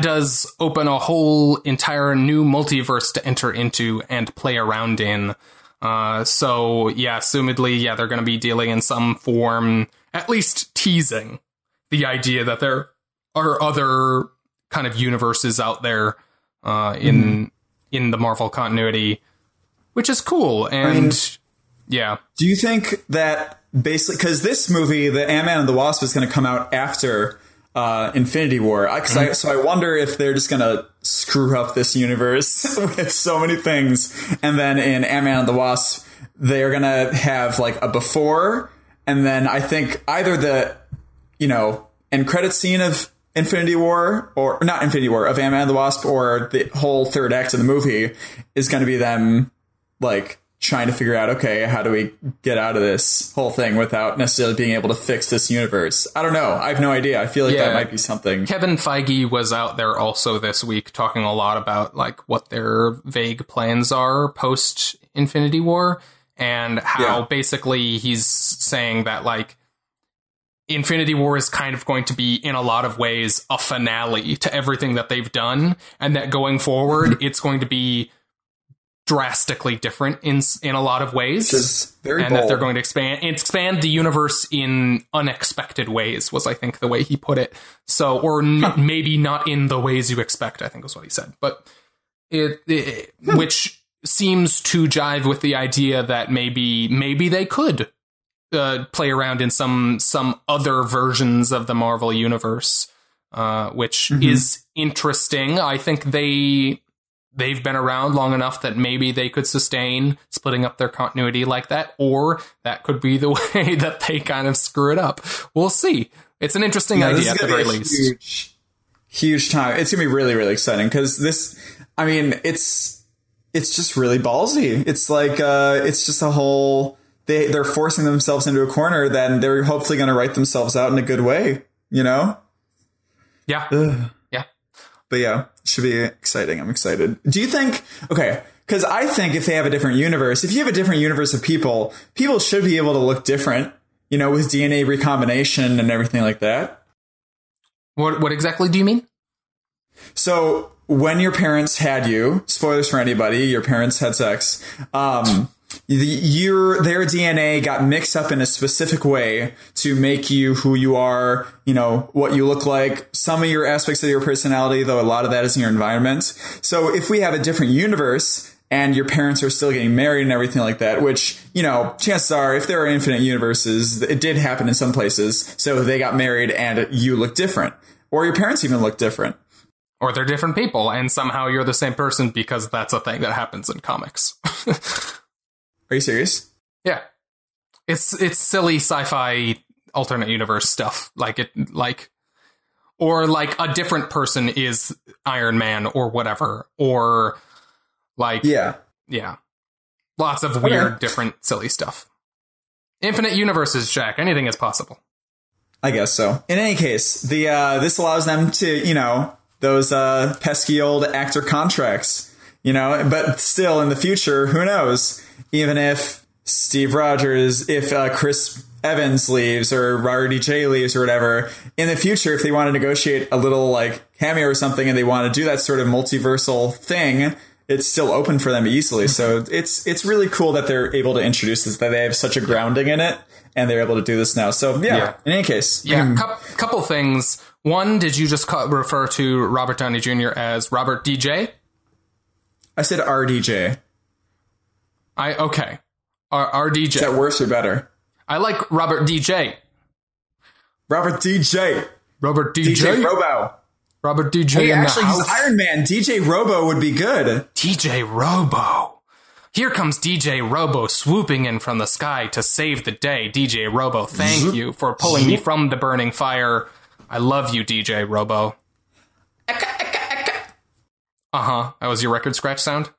does open a whole entire new multiverse to enter into and play around in. So, yeah, assumedly, they're going to be dealing in some form, at least teasing the idea that there are other kind of universes out there in the Marvel continuity, which is cool. And do you think that basically, because this movie, the Ant-Man and the Wasp, is going to come out after Infinity War? So I wonder if they're just going to screw up this universe with so many things. And then in Ant-Man and the Wasp, they're going to have like a before, and then I think either the, end credit scene of Infinity War, or not Infinity War, of Ant-Man and the Wasp, or the whole third act of the movie is going to be them like trying to figure out, okay, how do we get out of this whole thing without necessarily being able to fix this universe? I don't know. I have no idea. I feel like that might be something. Kevin Feige was out there also this week talking a lot about like what their vague plans are post Infinity War, and how basically he's saying that like Infinity War is kind of going to be, in a lot of ways, a finale to everything that they've done, and that going forward, it's going to be drastically different in a lot of ways. Which is very bold. That they're going to expand the universe in unexpected ways, was, I think, the way he put it. So, or maybe not in the ways you expect, I think was what he said. But which seems to jive with the idea that maybe they could play around in some other versions of the Marvel universe, which is interesting. I think they've been around long enough that maybe they could sustain splitting up their continuity like that, or that could be the way that they kind of screw it up. We'll see. It's an interesting idea at the very least. Huge time. It's gonna be really, really exciting because it's just really ballsy. It's like it's just a whole. They're forcing themselves into a corner, then they're hopefully going to write themselves out in a good way, Yeah. Ugh. Yeah. But yeah, it should be exciting. I'm excited. Do you think, okay, because I think if they have a different universe, if you have a different universe of people should be able to look different, with DNA recombination and everything like that. What exactly do you mean? So when your parents had you, spoilers for anybody, your parents had sex, their DNA got mixed up in a specific way to make you who you are, what you look like, some of your aspects of your personality, though a lot of that is in your environment. So if we have a different universe and your parents are still getting married and everything like that, which, chances are, if there are infinite universes, it did happen in some places. So they got married and you look different, or your parents even look different. Or they're different people and somehow you're the same person because that's a thing that happens in comics. Are you serious? Yeah. It's silly sci-fi alternate universe stuff. Or a different person is Iron Man or whatever. Or Yeah. Lots of weird, different, silly stuff. Infinite universes, Jack. Anything is possible. I guess so. In any case, this allows them to, those pesky old actor contracts, but still in the future, who knows? Even if Steve Rogers, if Chris Evans leaves or Robert DJ leaves or whatever, in the future, if they want to negotiate a little cameo or something and they want to do that sort of multiversal thing, it's still open for them easily. So it's really cool that they're able to introduce this, that they have such a grounding in it. And they're able to do this now. So, yeah. In any case. Yeah, couple things. One, did you just refer to Robert Downey Jr. as Robert DJ? I said RDJ. Okay. RDJ. Is that worse or better? I like Robert DJ. Robert DJ. Robert DJ. DJ Robo. Robert DJ hey, in actually, the house. He's Iron Man. DJ Robo would be good. DJ Robo. Here comes DJ Robo swooping in from the sky to save the day. DJ Robo, thank you for pulling me from the burning fire. I love you, DJ Robo. Uh-huh. That was your record scratch sound?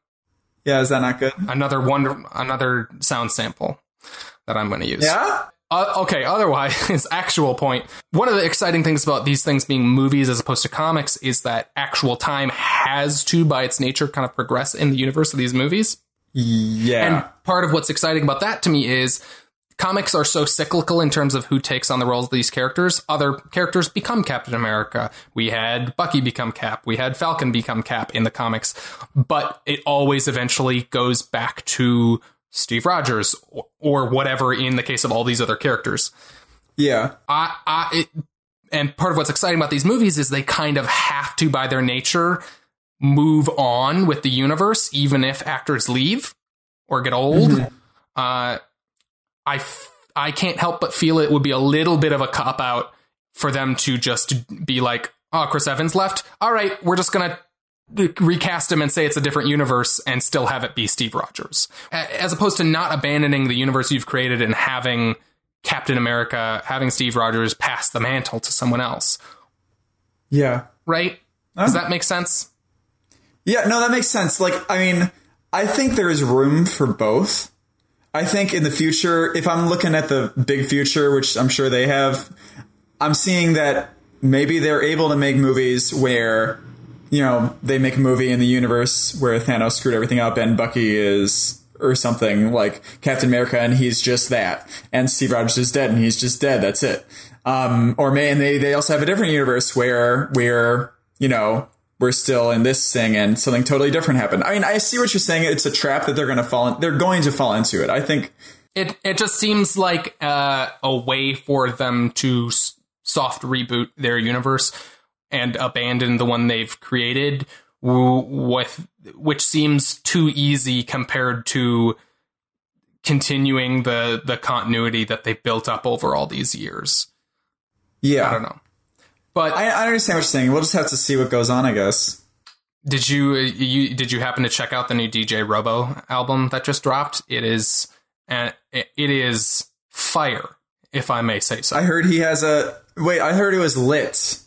Yeah, is that not good? Another sound sample that I'm going to use. Yeah? Okay, otherwise, actual point. One of the exciting things about these things being movies as opposed to comics is that actual time has to, by its nature, kind of progress in the universe of these movies. Yeah. And part of what's exciting about that to me is comics are so cyclical in terms of who takes on the roles of these characters. Other characters become Captain America. We had Bucky become Cap. We had Falcon become Cap in the comics. But it always eventually goes back to Steve Rogers or whatever in the case of all these other characters. Yeah. And part of what's exciting about these movies is they kind of have to, by their nature, move on with the universe, even if actors leave or get old. Mm-hmm. I can't help but feel it would be a little bit of a cop-out for them to just be like, oh, Chris Evans left? All right, we're just going to recast him and say it's a different universe and still have it be Steve Rogers. As opposed to not abandoning the universe you've created and having Captain America, having Steve Rogers pass the mantle to someone else. Yeah. Right? Does that make sense? Yeah, no, that makes sense. I think there is room for both. I think in the future, if I'm looking at the big future, which I'm sure they have, I'm seeing that maybe they're able to make movies where, they make a movie in the universe where Thanos screwed everything up and Bucky is, or something like Captain America and he's just that. And Steve Rogers is dead and he's just dead. That's it. And they also have a different universe where we're still in this thing and something totally different happened. I mean, I see what you're saying. It's a trap that they're going to fall into it. I think it just seems like a way for them to soft reboot their universe and abandon the one they've created, which seems too easy compared to continuing the continuity that they built up over all these years. Yeah. I don't know. But I understand what you're saying. We'll just have to see what goes on, I guess. Did you happen to check out the new DJ Robo album that just dropped? It is fire, if I may say so. I heard he has I heard it was lit.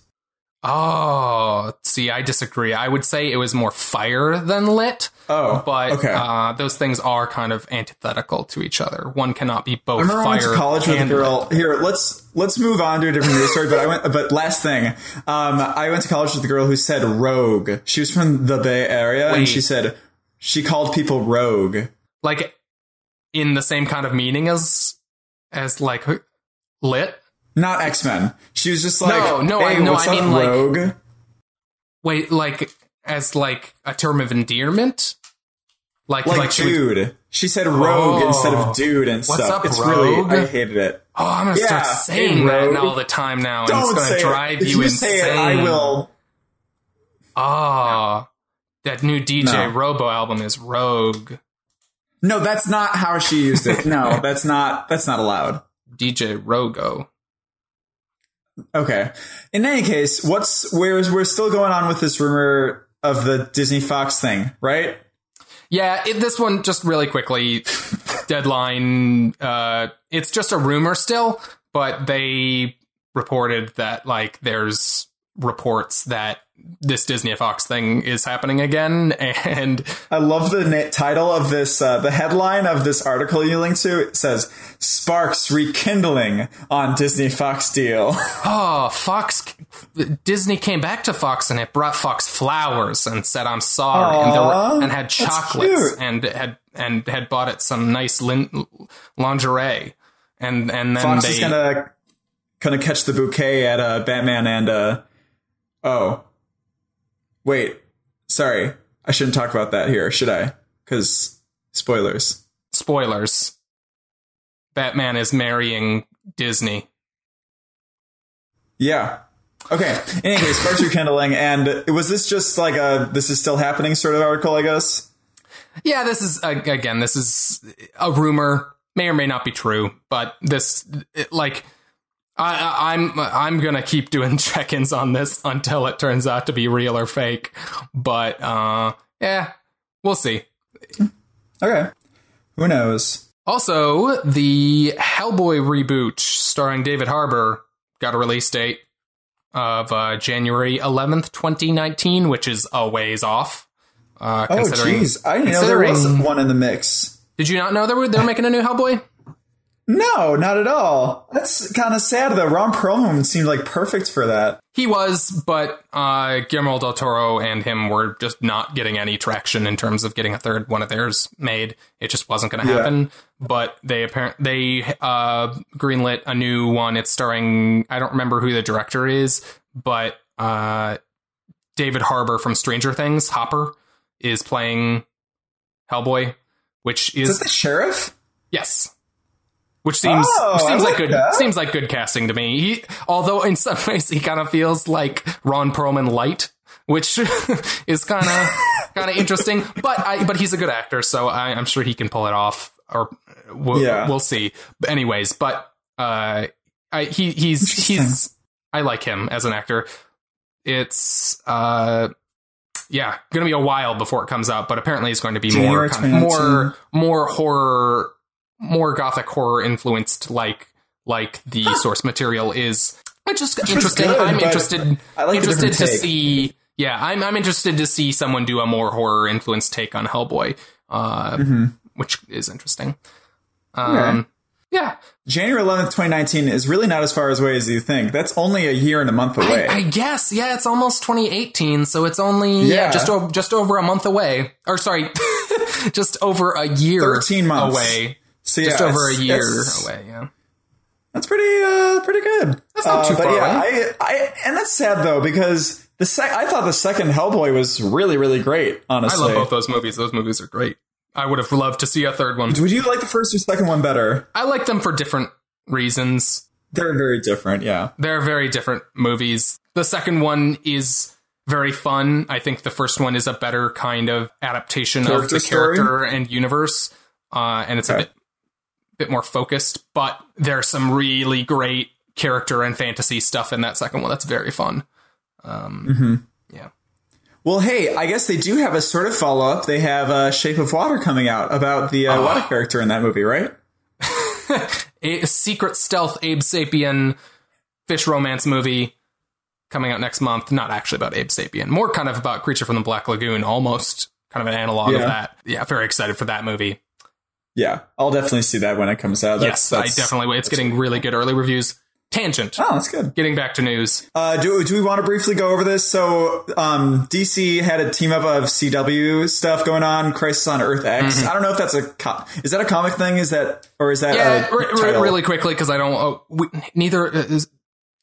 Oh, see, I disagree. I would say it was more fire than lit. Oh, but okay. Those things are kind of antithetical to each other. One cannot be both. I remember fire I went to college with a girl. lit. Here, let's move on to a different news story. But last thing, I went to college with a girl who said rogue. She was from the Bay Area, and she called people rogue, like in the same kind of meaning as like lit. Not X-Men. She was just like, no, hey, what's up, rogue? Wait, like as like a term of endearment, like dude. She said rogue instead of dude and what's stuff. Up, it's rogue? really, I hated it. Oh, I'm gonna start saying that all the time now, and it's gonna drive you insane. Say it, I will. Ah, that new DJ Robo album is rogue. No, that's not how she used it. No, that's not allowed. DJ Rogo. Okay. In any case, we're still going on with this rumor of the Disney Fox thing, right? Yeah, this one just really quickly. Deadline. It's just a rumor still, but they reported that like there's reports that this Disney Fox thing is happening again. And I love the title of this, the headline of this article you linked to. It says, "Sparks rekindling on Disney Fox deal." oh, Disney came back to Fox and it brought Fox flowers and said, "I'm sorry." Aww, and had chocolates and had bought it some nice lingerie. And then Fox is gonna catch the bouquet at Batman and oh. Wait, sorry. I shouldn't talk about that here, should I? Because spoilers. Spoilers. Batman is marrying Disney. Yeah. Okay. Anyway, sparks rekindling, and was this just like this is still happening sort of article, I guess? Yeah, this is a rumor. May or may not be true, but I'm gonna keep doing check-ins on this until it turns out to be real or fake. But yeah, we'll see. Okay, who knows? Also, the Hellboy reboot starring David Harbour got a release date of January 11th, 2019, which is a ways off. Oh, jeez, I didn't know there was one in the mix. Did you not know they were making a new Hellboy? No, not at all. That's kind of sad, though. Ron Perlman seemed like perfect for that. He was, but Guillermo del Toro and him were just not getting any traction in terms of getting a third one of theirs made. It just wasn't going to happen. Yeah. But they greenlit a new one. It's starring, I don't remember who the director is, but David Harbour from Stranger Things, Hopper, is playing Hellboy, which is that the sheriff? Yes. Which seems like good casting to me. Although in some ways he kind of feels like Ron Perlman light, which is kind of interesting. But he's a good actor, so I'm sure he can pull it off. Or we'll see. But anyways, he's I like him as an actor. It's gonna be a while before it comes out, but apparently it's going to be more horror. More gothic horror influenced, like the source material is, which is interesting. I'm interested to see. Yeah, I'm interested to see someone do a more horror influenced take on Hellboy, which is interesting. Okay. Yeah, January 11th, 2019 is really not as far away as you think. That's only a year and a month away. I guess. Yeah, it's almost 2018, so it's only just over a month away. Or sorry, just over a year. 13 months away. So just over a year away, yeah. That's pretty good. That's not too far away. And that's sad though, because I thought the second Hellboy was really, really great. Honestly, I love both those movies. Those movies are great. I would have loved to see a third one. Would you like the first or second one better? I like them for different reasons. They're very different. Yeah, they're very different movies. The second one is very fun. I think the first one is a better kind of adaptation of the character and universe, and it's a bit more focused, but there's some really great character and fantasy stuff in that second one that's very fun. Yeah. Well, hey, I guess they do have a sort of follow-up. They have Shape of Water coming out about the water character in that movie, right? A secret stealth Abe Sapien fish romance movie coming out next month. Not actually about Abe Sapien. More kind of about Creature from the Black Lagoon, almost kind of an analog of that. Yeah, very excited for that movie. Yeah, I'll definitely see that when it comes out. I definitely will. It's getting really good early reviews. Tangent. Oh, that's good. Getting back to news. Do we want to briefly go over this? So, DC had a team up of CW stuff going on. Crisis on Earth X. I don't know if that's is that a comic thing? Is that really quickly, because I don't.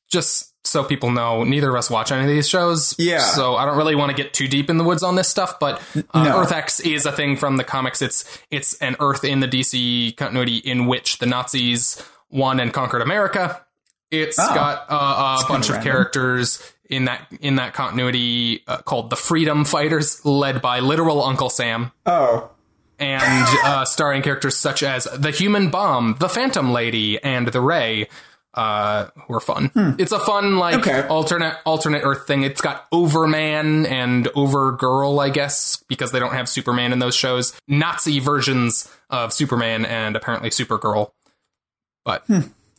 Just so people know, neither of us watch any of these shows. Yeah. So I don't really want to get too deep in the woods on this stuff, but Earth X is a thing from the comics. It's an Earth in the DC continuity in which the Nazis won and conquered America. It's got a bunch of characters in that continuity called the Freedom Fighters, led by literal Uncle Sam. Oh. And starring characters such as the Human Bomb, the Phantom Lady, and the Ray. Who are fun. It's a fun, alternate Earth thing. It's got Overman and Overgirl, I guess, because they don't have Superman in those shows. Nazi versions of Superman and apparently Supergirl. But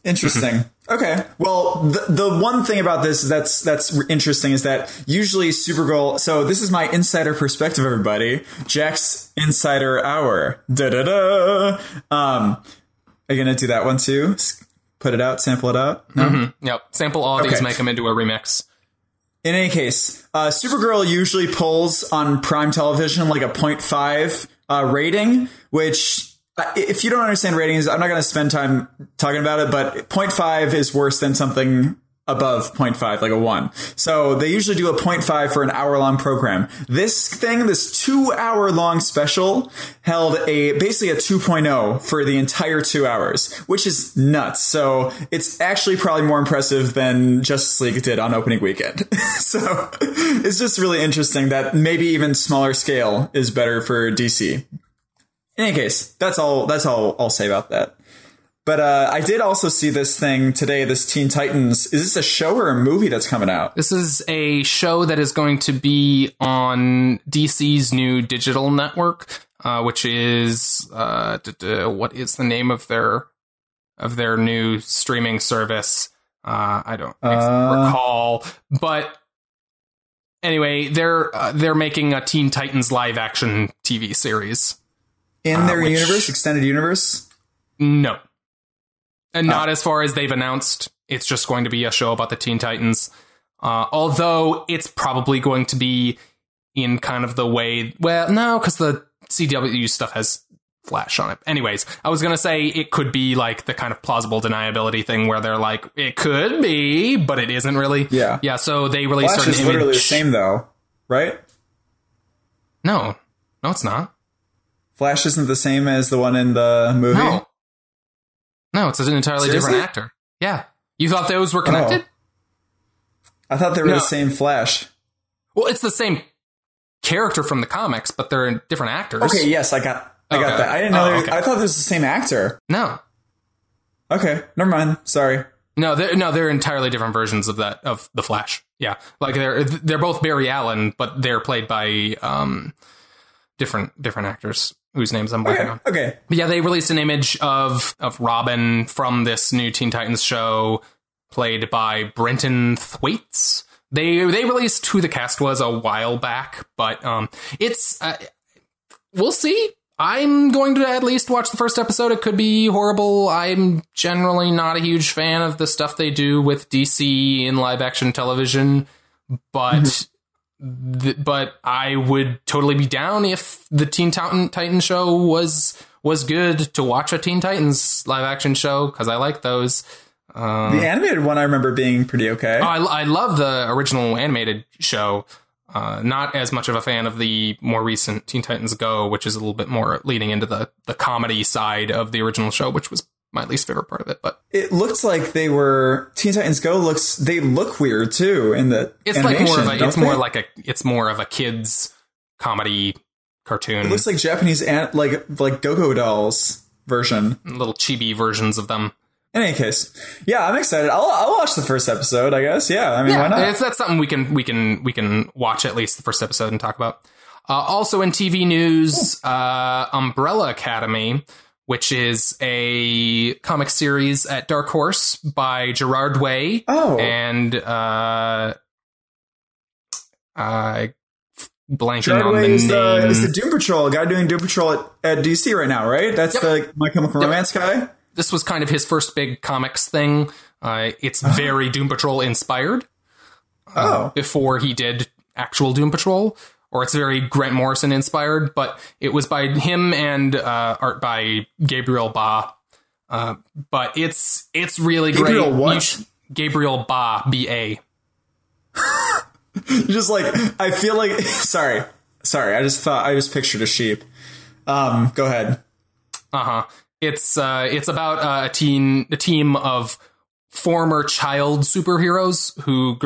Interesting. Okay. Well, the one thing about this that's interesting is that usually Supergirl. So this is my insider perspective, everybody. Jack's Insider Hour. Da da da. Are you gonna do that one too? Put it out, sample it out. No. Mm-hmm. Yep. Sample all of these, make them into a remix. In any case, Supergirl usually pulls on prime television like a 0.5 rating, which. If you don't understand ratings, I'm not going to spend time talking about it, but 0.5 is worse than something above 0.5, like a 1. So they usually do a 0.5 for an hour-long program. This 2-hour-long special held basically a 2.0 for the entire 2 hours, which is nuts. So it's actually probably more impressive than Justice League did on opening weekend. So it's just really interesting that maybe even smaller scale is better for DC. In any case, that's all I'll say about that. But I did also see this thing today, this Teen Titans. Is this a show or a movie that's coming out? This is a show that is going to be on DC's new digital network, which is what is the name of their new streaming service? I don't recall, but anyway, they're making a Teen Titans live action TV series. In their universe, extended universe? No. And not as far as they've announced. It's just going to be a show about the Teen Titans. Although it's probably going to be in kind of the way... Well, no, because the CW stuff has Flash on it. Anyways, I was going to say it could be like the kind of plausible deniability thing where they're like, it could be, but it isn't really. Yeah. Yeah, so they released Flash is literally the same, though, right? No, it's not. Flash isn't the same as the one in the movie? No, it's an entirely different actor. Yeah. You thought those were connected? I thought they were the same Flash. Well, it's the same character from the comics, but they're different actors. Okay, yes, I got that. I didn't know. I thought this was the same actor. No. Okay, never mind. Sorry. No, they're entirely different versions of the Flash. Yeah. Like they're both Barry Allen, but they're played by different actors whose names I'm blanking on. Okay. But yeah, they released an image of Robin from this new Teen Titans show, played by Brenton Thwaites. They released who the cast was a while back, but it's we'll see. I'm going to at least watch the first episode. It could be horrible. I'm generally not a huge fan of the stuff they do with DC in live action television, but. But I would totally be down if the Teen Titans show was good to watch a Teen Titans live action show, because I like those. The animated one I remember being pretty okay. I love the original animated show. Not as much of a fan of the more recent Teen Titans Go, which is a little bit more leading into the comedy side of the original show, which was my least favorite part of it. But it looks like Teen Titans Go they look weird too in the animation. It's more of a kids comedy cartoon. It looks like Japanese like Go-Go Dolls version, little chibi versions of them. In any case, yeah, I'm excited. I'll watch the first episode, I guess. Yeah, I mean, why not? That's something we can watch at least the first episode and talk about. Also in TV news, Umbrella Academy, which is a comic series at Dark Horse by Gerard Way. Oh. And blanking Gerard on Way the is name. Is the Doom Patrol guy doing Doom Patrol at DC right now, right? That's the My Chemical Romance guy? This was kind of his first big comics thing. It's very Doom Patrol inspired. Before he did actual Doom Patrol. Or it's very Grant Morrison inspired, but it was by him and art by Gabriel Ba. But it's really great. Gabriel what? Gabriel Ba, B-A. Just like, I feel like, sorry. I just pictured a sheep. Go ahead. It's about a team of former child superheroes who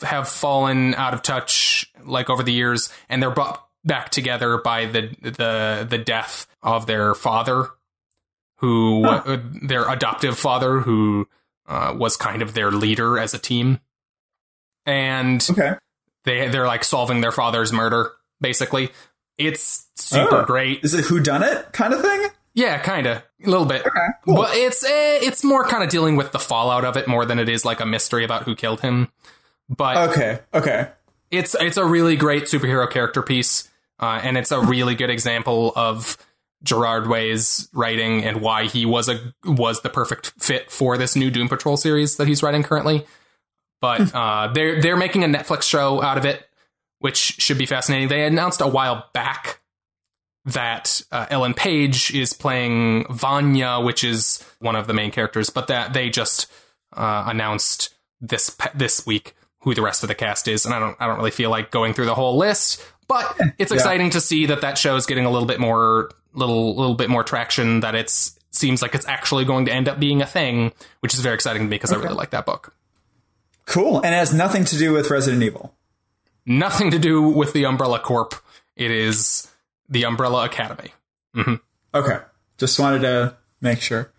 have fallen out of touch like over the years, and they're brought back together by the death of their father, their adoptive father, who was kind of their leader as a team, and they're like solving their father's murder. Basically, it's super great. Is it whodunit kind of thing? Yeah, kind of. A little bit. Okay, cool. But it's more kind of dealing with the fallout of it more than it is like a mystery about who killed him. But Okay. it's a really great superhero character piece, and it's a really good example of Gerard Way's writing and why he was the perfect fit for this new Doom Patrol series that he's writing currently. But they're making a Netflix show out of it, which should be fascinating. They announced a while back that Ellen Page is playing Vanya, which is one of the main characters, but that they just announced this week who the rest of the cast is, and I don't really feel like going through the whole list, but it's exciting to see that show is getting a little bit more traction, that seems like it's actually going to end up being a thing, which is very exciting to me because I really like that book. Cool, and it has nothing to do with Resident Evil. Nothing to do with the Umbrella Corp. It is the Umbrella Academy. Mm-hmm. Okay, just wanted to make sure.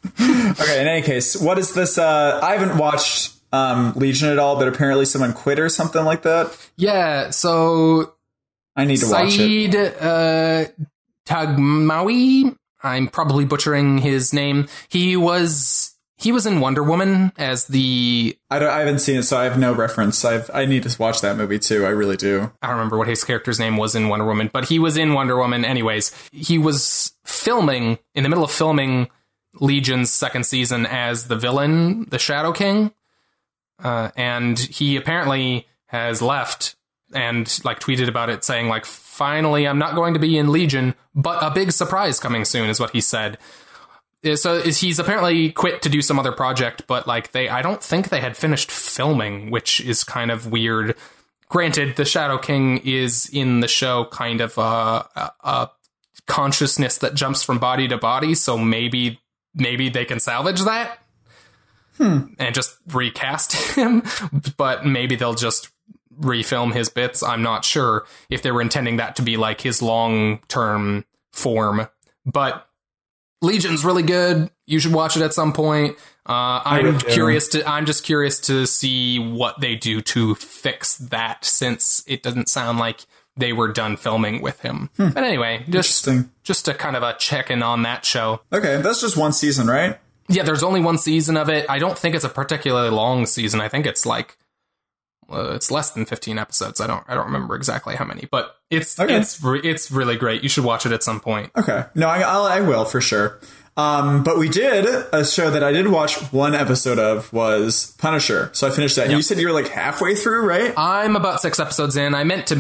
Okay, in any case, what is this? I haven't watched Legion at all, but apparently someone quit or something like that. Yeah, so I need to watch it. Saeed Tagmawi, I'm probably butchering his name. He was in Wonder Woman as the... I haven't seen it, so I have no reference. I need to watch that movie too. I really do. I don't remember what his character's name was in Wonder Woman, but he was in Wonder Woman anyways. He was in the middle of filming Legion's second season as the villain, the Shadow King. And he apparently has left and tweeted about it, saying finally, I'm not going to be in Legion, but a big surprise coming soon is what he said. So he's apparently quit to do some other project, but I don't think they had finished filming, which is kind of weird. Granted, the Shadow King is in the show kind of a consciousness that jumps from body to body, so maybe they can salvage that and just recast him, but maybe they'll just refilm his bits. I'm not sure if they were intending that to be his long-term form, but Legion's really good. You should watch it at some point. I'm just curious to see what they do to fix that, since it doesn't sound like they were done filming with him. But anyway, just a kind of a check-in on that show. Okay, that's just one season, right? Yeah, there's only one season of it. I don't think it's a particularly long season. I think it's it's less than 15 episodes. I don't remember exactly how many, but it's really great. You should watch it at some point. Okay. No, I will for sure. But we did a show that I did watch one episode of was Punisher. So I finished that. Yep. You said you were halfway through, right? I'm about 6 episodes in. I meant to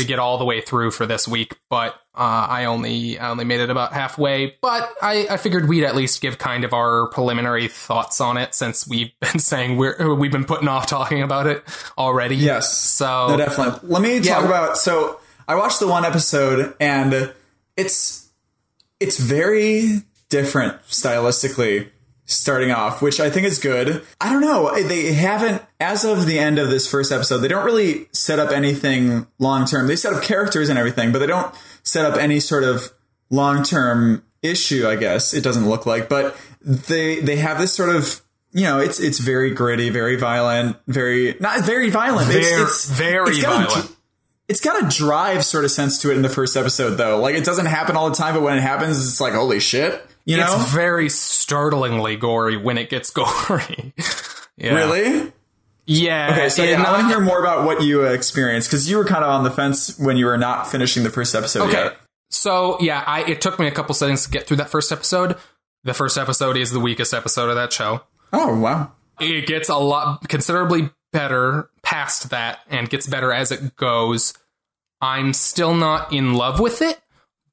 get all the way through for this week, but I only made it about halfway. But I figured we'd at least give kind of our preliminary thoughts on it, since we've been saying we've been putting off talking about it already. Yes. So no, definitely. Let me talk about. So I watched the one episode, and it's very different stylistically starting off, which I think is good. I don't know. They haven't, as of the end of this first episode, they don't really set up anything long-term. They set up characters and everything, but they don't set up any sort of long-term issue, I guess. It doesn't look like, but they have this sort of, it's very gritty, very violent, not very violent. It's very violent. It's got a drive sort of sense to it in the first episode, though. It doesn't happen all the time, but when it happens, it's holy shit. It's very startlingly gory when it gets gory. Yeah. Really? Yeah. Okay, so I want to hear more about what you experienced, because you were kind of on the fence when you were not finishing the first episode yet. So, yeah, it took me a couple settings to get through that first episode. The first episode is the weakest episode of that show. Oh, wow. It gets considerably better past that, and gets better as it goes. I'm still not in love with it,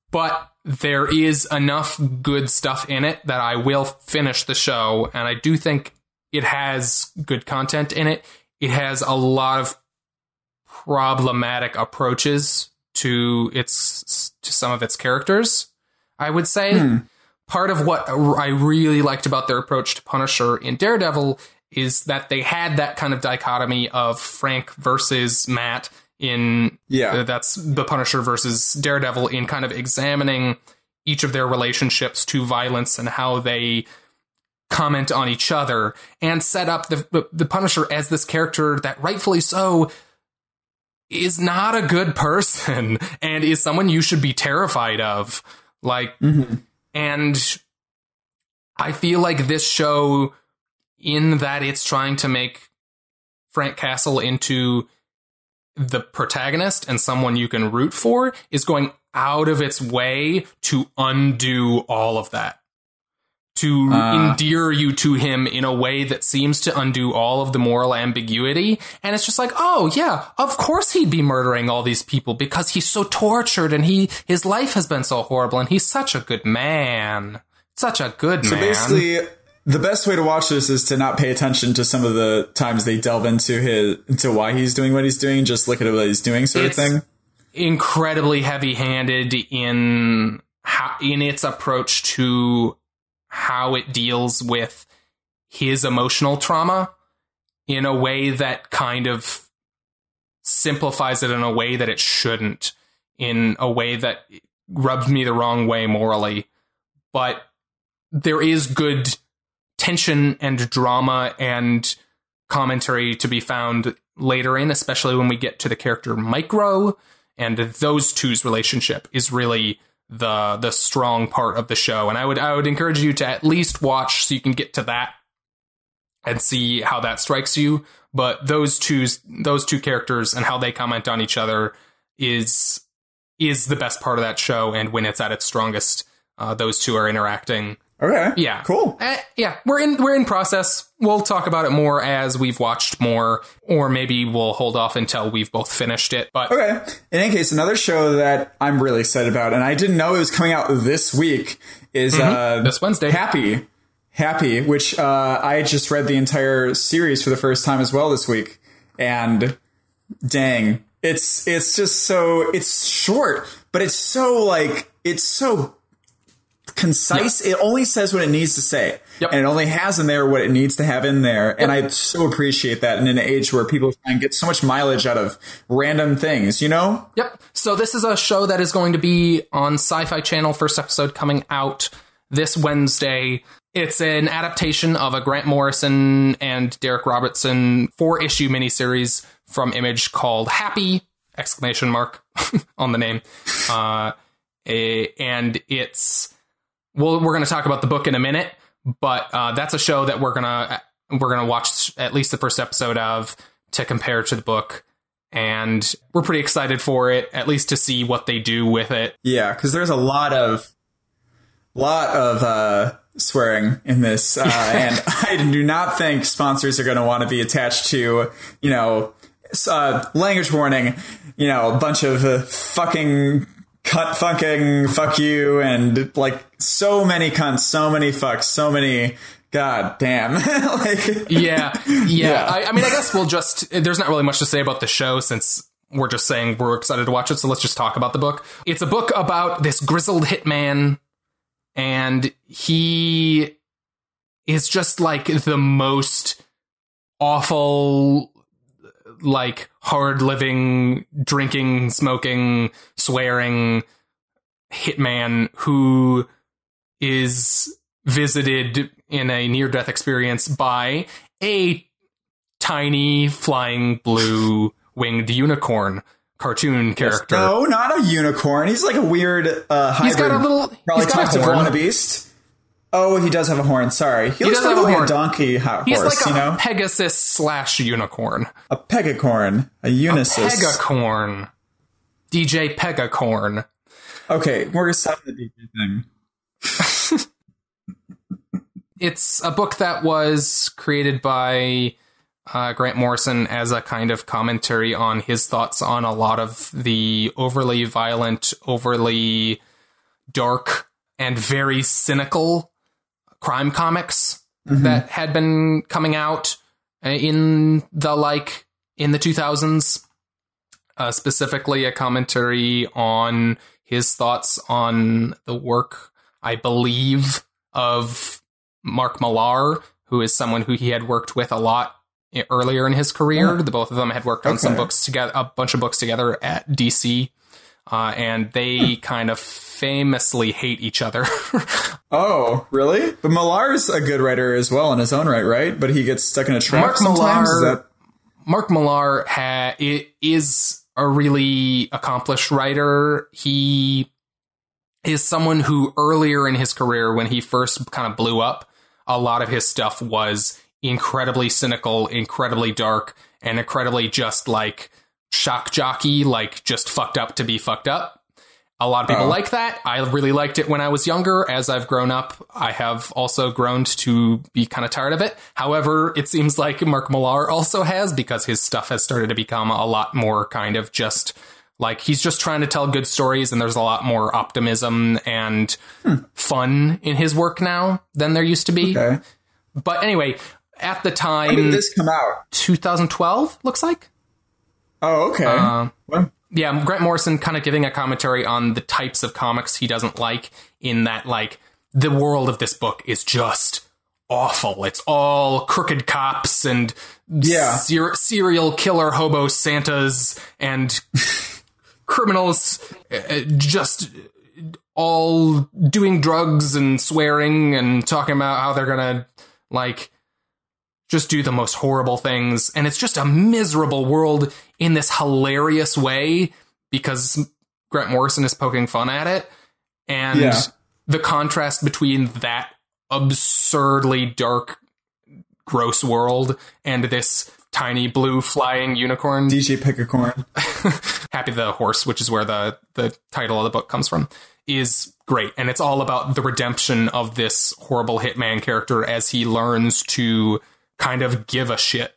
but there is enough good stuff in it that I will finish the show, and I do think it has good content in it. It has a lot of problematic approaches to some of its characters, I would say. Part of what I really liked about their approach to Punisher in Daredevil is that they had that kind of dichotomy of Frank versus Matt that's the Punisher versus Daredevil, in kind of examining each of their relationships to violence and how they comment on each other, and set up the Punisher as this character that, rightfully so, is not a good person and is someone you should be terrified of. Like, and I feel like this show, in that it's trying to make Frank Castle into the protagonist and someone you can root for, is going out of its way to undo all of that. To endear you to him in a way that seems to undo all of the moral ambiguity. And it's just like, oh yeah, of course he'd be murdering all these people because he's so tortured and his life has been so horrible and he's such a good man. Such a good man. So basically, the best way to watch this is to not pay attention to some of the times they delve into why he's doing what he's doing. Just look at what he's doing, sort of thing. Incredibly heavy-handed in its approach to how it deals with his emotional trauma in a way that kind of simplifies it in a way that it shouldn't, in a way that rubs me the wrong way morally. But there is good tension and drama and commentary to be found later in, especially when we get to the character Micro, and those two's relationship is really the strong part of the show. And I would encourage you to at least watch so you can get to that and see how that strikes you. But those two characters and how they comment on each other is the best part of that show. And when it's at its strongest, those two are interacting. Okay. Yeah. Cool. Yeah. We're in process. We'll talk about it more as we've watched more, or maybe we'll hold off until we've both finished it. But okay. In any case, another show that I'm really excited about, and I didn't know it was coming out this week, is this Wednesday. Happy, which I just read the entire series for the first time as well this week, and dang, it's just so, it's short, but it's so concise. Yep. It only says what it needs to say. Yep. And it only has in there what it needs to have in there. Yep. And I so appreciate that in an age where people try and get so much mileage out of random things, you know? Yep. So this is a show that is going to be on Sci-Fi Channel, first episode coming out this Wednesday. It's an adaptation of a Grant Morrison and Derek Robertson 4-issue miniseries from Image called Happy! On the name. And it's... Well, we're going to talk about the book in a minute, but that's a show that we're gonna watch at least the first episode of to compare to the book, and we're pretty excited for it, at least to see what they do with it. Yeah, because there's a lot of swearing in this, and I do not think sponsors are going to want to be attached to, language warning, a bunch of fucking. Cut fucking fuck you, and like so many cunts, so many fucks, so many god damn. Yeah. I mean, I guess there's not really much to say about the show since we're just saying we're excited to watch it, so let's just talk about the book. It's a book about this grizzled hitman, and he is just like the most awful, like hard living, drinking, smoking, swearing hitman who is visited in a near-death experience by a tiny flying blue winged unicorn cartoon character. No, not a unicorn. He's like a weird hybrid. He's got a little. Probably type of wildebeest. Oh, he does have a horn. Sorry. He looks like a donkey horse, He's like a Pegasus/unicorn. A pegacorn. A unicorn. A pegacorn. DJ Pegacorn. Okay, we're going to stop the DJ thing. It's a book that was created by Grant Morrison as a kind of commentary on his thoughts on a lot of the overly violent, overly dark, and very cynical crime comics that had been coming out in the 2000s, specifically a commentary on his thoughts on the work, I believe, of Mark Millar, who is someone who he had worked with a lot earlier in his career. The both of them had worked on some books together, a bunch of books together at DC, and they kind of famously hate each other. Oh, really? But Millar's a good writer as well in his own right? But he gets stuck in a trap sometimes? Mark Millar is a really accomplished writer. He is someone who earlier in his career, when he first kind of blew up, a lot of his stuff was incredibly cynical, incredibly dark, and incredibly just like shock jockey, like just fucked up to be fucked up. A lot of people like that. I really liked it when I was younger. As I've grown up, I have also grown to be kind of tired of it. However, it seems like Mark Millar also has, because his stuff has started to become a lot more kind of just like he's just trying to tell good stories, and there's a lot more optimism and fun in his work now than there used to be. Okay. But anyway, at the time... When did this come out? 2012, looks like. Oh, okay. Yeah, Grant Morrison kind of giving a commentary on the types of comics he doesn't like, in that, like, the world of this book is just awful. It's all crooked cops and serial killer hobo Santas and criminals just all doing drugs and swearing and talking about how they're gonna, like, just do the most horrible things. And it's just a miserable world in this hilarious way, because Grant Morrison is poking fun at it. And the contrast between that absurdly dark, gross world and this tiny blue flying unicorn. DJ Pickacorn. Happy the Horse, which is where the title of the book comes from, is great. And it's all about the redemption of this horrible hitman character as he learns to kind of give a shit,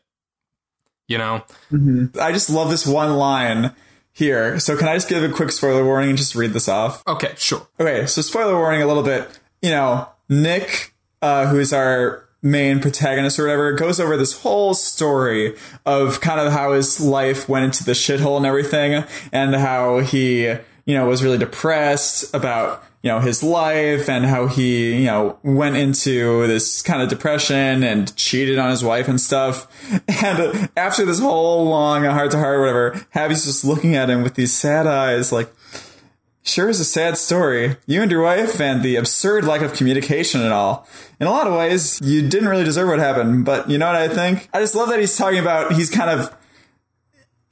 you know? Mm-hmm. I just love this one line here. So can I just give a quick spoiler warning and just read this off? Okay, sure. Okay, so spoiler warning a little bit. You know, Nick, who is our main protagonist or whatever, goes over this whole story of kind of how his life went into the shithole and everything, and how he, you know, was really depressed about, you know, his life, and how he, you know, went into this kind of depression and cheated on his wife and stuff. And after this whole long heart-to-heart, whatever, Happy's just looking at him with these sad eyes, like, sure is a sad story. You and your wife, and the absurd lack of communication and all. In a lot of ways, you didn't really deserve what happened, but you know what I think? I just love that he's talking about, he's kind of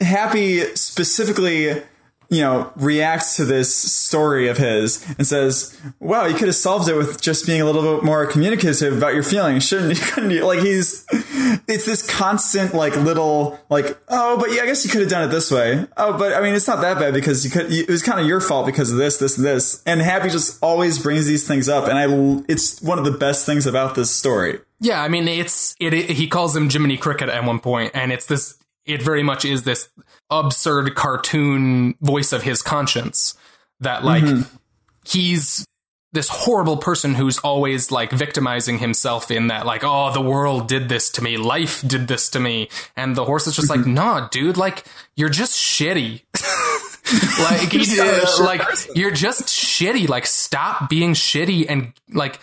Happy specifically, you know, reacts to this story of his and says, wow, you could have solved it with just being a little bit more communicative about your feelings. Shouldn't you? Couldn't you? Like, it's this constant, like, little, like, oh, but yeah, I guess you could have done it this way. Oh, but I mean, it's not that bad because it was kind of your fault because of this, this, and this. And Happy just always brings these things up. And it's one of the best things about this story. Yeah. I mean, he calls him Jiminy Cricket at one point, and it very much is this absurd cartoon voice of his conscience that, like, he's this horrible person who's always, like, victimizing himself in that, like, oh, the world did this to me, life did this to me, and the horse is just like, nah, dude, like, you're just shitty. Like, you're just shitty. Like, stop being shitty and, like,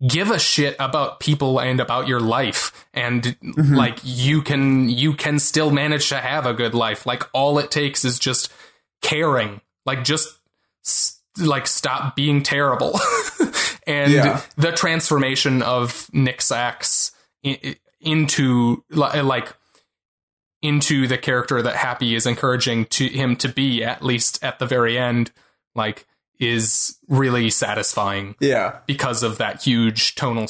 give a shit about people and about your life, and like you can still manage to have a good life. Like, all it takes is just caring. Like, just like stop being terrible. And the transformation of Nick Sachs into the character that Happy is encouraging him to be, at least at the very end, like, is really satisfying. Yeah. Because of that huge tonal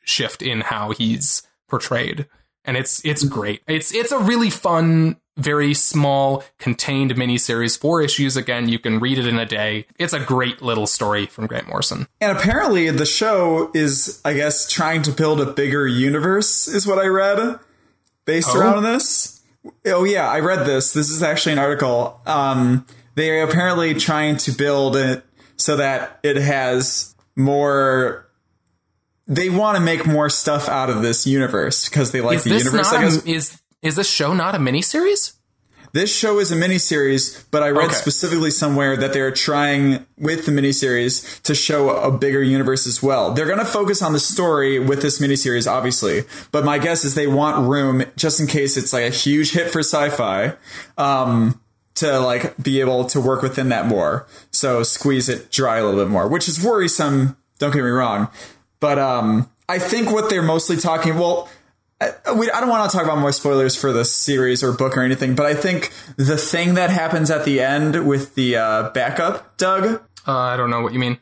shift in how he's portrayed. And it's great. It's a really fun, very small, contained miniseries, 4 issues. Again, you can read it in a day. It's a great little story from Grant Morrison. And apparently the show is, I guess, trying to build a bigger universe, is what I read, based around this. Oh, yeah, I read this. This is actually an article. They are apparently trying to build it so that it has more... They want to make more stuff out of this universe because they like the universe, I guess. Is this show not a miniseries? This show is a miniseries, but I read specifically somewhere that they're trying with the miniseries to show a bigger universe as well. They're going to focus on the story with this miniseries, obviously. But my guess is they want room, just in case it's like a huge hit for sci-fi, to like be able to work within that more. So squeeze it dry a little bit more, which is worrisome. Don't get me wrong. But I think what they're mostly talking... Well, I don't want to talk about more spoilers for the series or book or anything, but I think the thing that happens at the end with the backup, Doug... I don't know what you mean.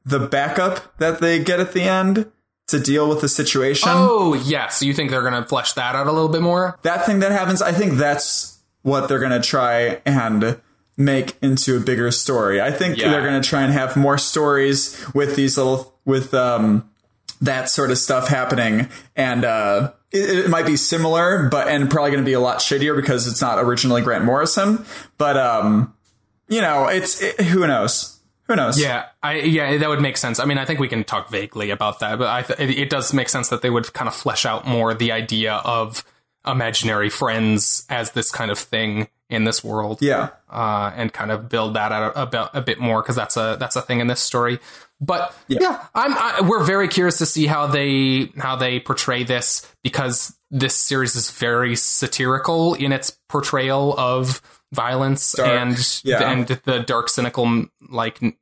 the backup that they get at the end to deal with the situation. Oh, yes. You think they're going to flesh that out a little bit more? That thing that happens, I think that's what they're going to try and make into a bigger story. I think they're going to try and have more stories with these that sort of stuff happening. And it might be similar, and probably going to be a lot shittier because it's not originally Grant Morrison. But, who knows? Who knows? Yeah, that would make sense. I mean, I think we can talk vaguely about that, but it does make sense that they would kind of flesh out more the idea of imaginary friends as this kind of thing in this world. Yeah, and kind of build that out a bit more, because that's a thing in this story. But we're very curious to see how they portray this, because this series is very satirical in its portrayal of violence and the dark, cynical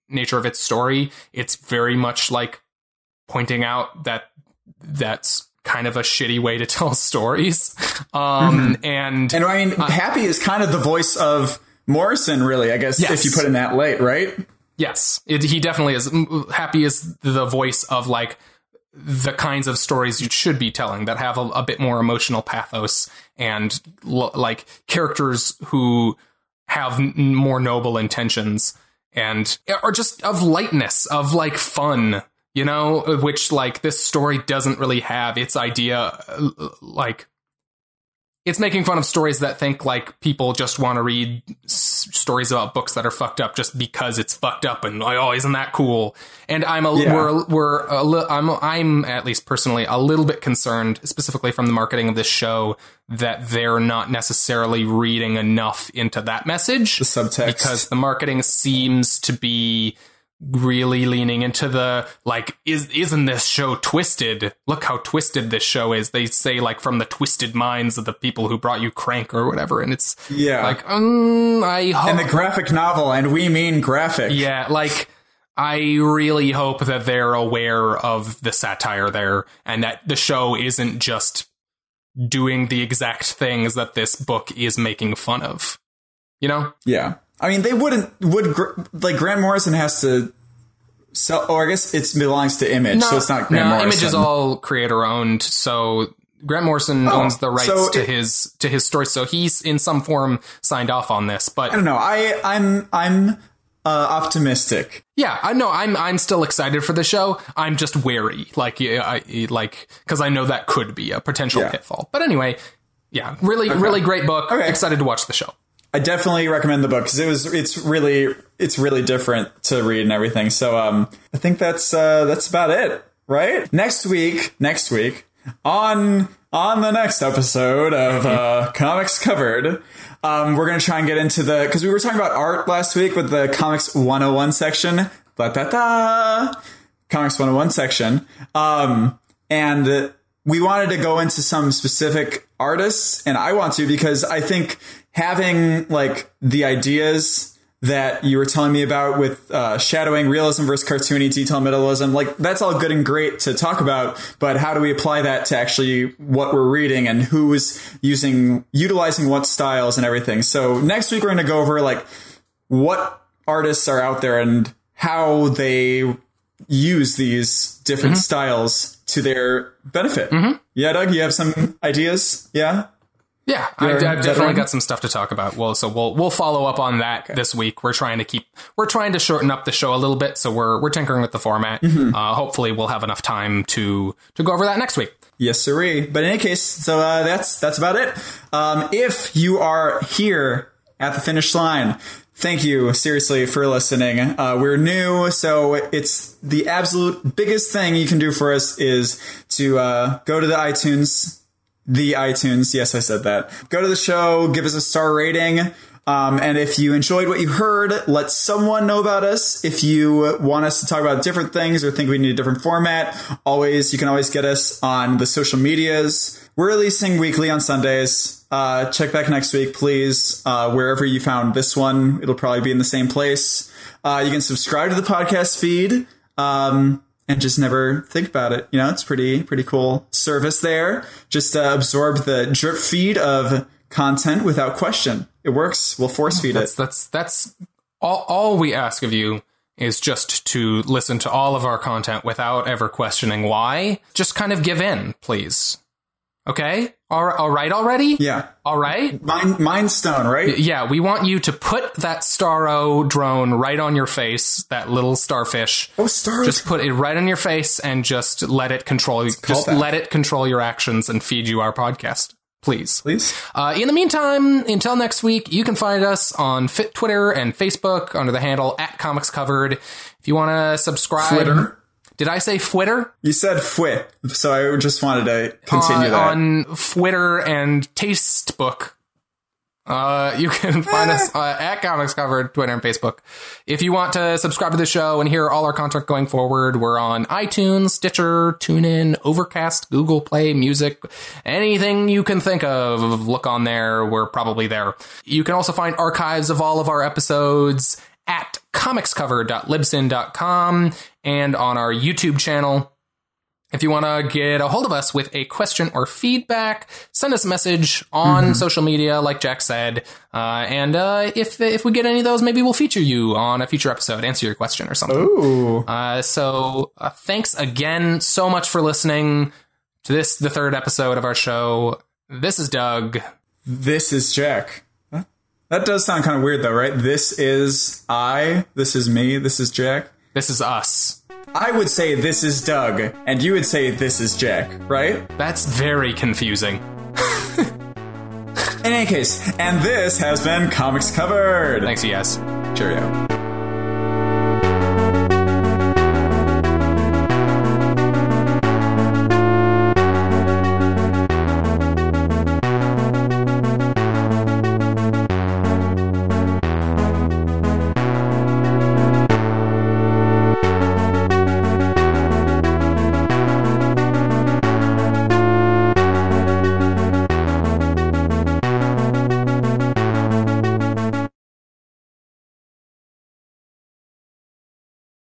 nature of its story. It's very much like pointing out that that's kind of a shitty way to tell stories. And I mean, Happy is kind of the voice of Morrison, really, I guess, if you put in that light, right? Yes, he definitely is. Happy is the voice of the kinds of stories you should be telling that have a bit more emotional pathos and characters who have more noble intentions and are just of lightness, of fun, which this story doesn't really have. Its idea, it's making fun of stories that think people just want to read stories about books that are fucked up just because it's fucked up, and isn't that cool? And I'm at least personally a little bit concerned, specifically from the marketing of this show, that they're not necessarily reading enough into that message, the subtext, because the marketing seems to be really leaning into the isn't this show twisted? Look how twisted this show is. They say from the twisted minds of the people who brought you Crank or whatever, and it's I hope, and the graphic novel, and we mean graphic. I really hope that they're aware of the satire there, and that the show isn't just doing the exact things that this book is making fun of. Yeah. I mean, they would Grant Morrison has to sell, or I guess it belongs to Image, so it's not Grant Morrison. Image is all creator owned, so Grant Morrison owns the rights to his story, so he's in some form signed off on this. But I don't know. I'm optimistic. Yeah, I know. I'm still excited for the show. I'm just wary, because I know that could be a potential pitfall. But anyway, really great book. Okay. Excited to watch the show. I definitely recommend the book because it's really different to read and everything. So I think that's about it, right? Next week on the next episode of Comics Covered, we're gonna try and get into because we were talking about art last week with the Comics 101 section. Comics 101 section, and we wanted to go into some specific artists, and I want to because I think having the ideas that you were telling me about with shadowing, realism versus cartoony, detail, minimalism, that's all good and great to talk about, but how do we apply that to actually what we're reading and who's utilizing what styles and everything? So next week we're going to go over what artists are out there and how they use these different styles to their benefit. Yeah, Doug, you have some ideas? Yeah? Yeah, I've definitely got some stuff to talk about. Well, so we'll follow up on that this week. We're trying to shorten up the show a little bit, so we're tinkering with the format. Hopefully, we'll have enough time to go over that next week. Yes, sirree. But in any case, so that's about it. If you are here at the finish line, thank you seriously for listening. We're new, so it's the absolute biggest thing you can do for us is to go to the iTunes. Yes, I said that. Go to the show, give us a star rating. And if you enjoyed what you heard, let someone know about us. If you want us to talk about different things or think we need a different format, you can always get us on the social medias. We're releasing weekly on Sundays. Check back next week, please. Wherever you found this one, it'll probably be in the same place. You can subscribe to the podcast feed. And just never think about it. It's pretty cool service there. Just absorb the drip feed of content without question. It works. We'll force feed it. That's all we ask of you. is just to listen to all of our content without ever questioning why, just kind of give in, please. Okay? All right already? Yeah. All right? Mind Stone, right? Yeah, we want you to put that Starro drone right on your face, that little starfish. Oh, Starro. Just put it right on your face and just let it control you. Just callback. let it control your actions and feed you our podcast. Please. Please. In the meantime, until next week, you can find us on Twitter and Facebook under the handle @ComicsCovered. If you want to subscribe. Twitter. Did I say Fwitter? You said fwit, so I just wanted to continue that. On Twitter and Tastebook. You can find us at Comics Covered, Twitter and Facebook. If you want to subscribe to the show and hear all our content going forward, we're on iTunes, Stitcher, TuneIn, Overcast, Google Play, Music, anything you can think of. Look on there. We're probably there. You can also find archives of all of our episodes at comicscovered.libsyn.com and on our YouTube channel. If you want to get a hold of us with a question or feedback, send us a message on social media, like Jack said. And if we get any of those, maybe we'll feature you on a future episode, answer your question or something. Ooh. So thanks again so much for listening to this, the third episode of our show. This is Doug. This is Jack. That does sound kind of weird, though, right? This is I. This is me. This is Jack. This is us. I would say this is Doug, and you would say this is Jack, right? That's very confusing. In any case, and this has been Comics Covered. Thanks, you guys. Cheerio.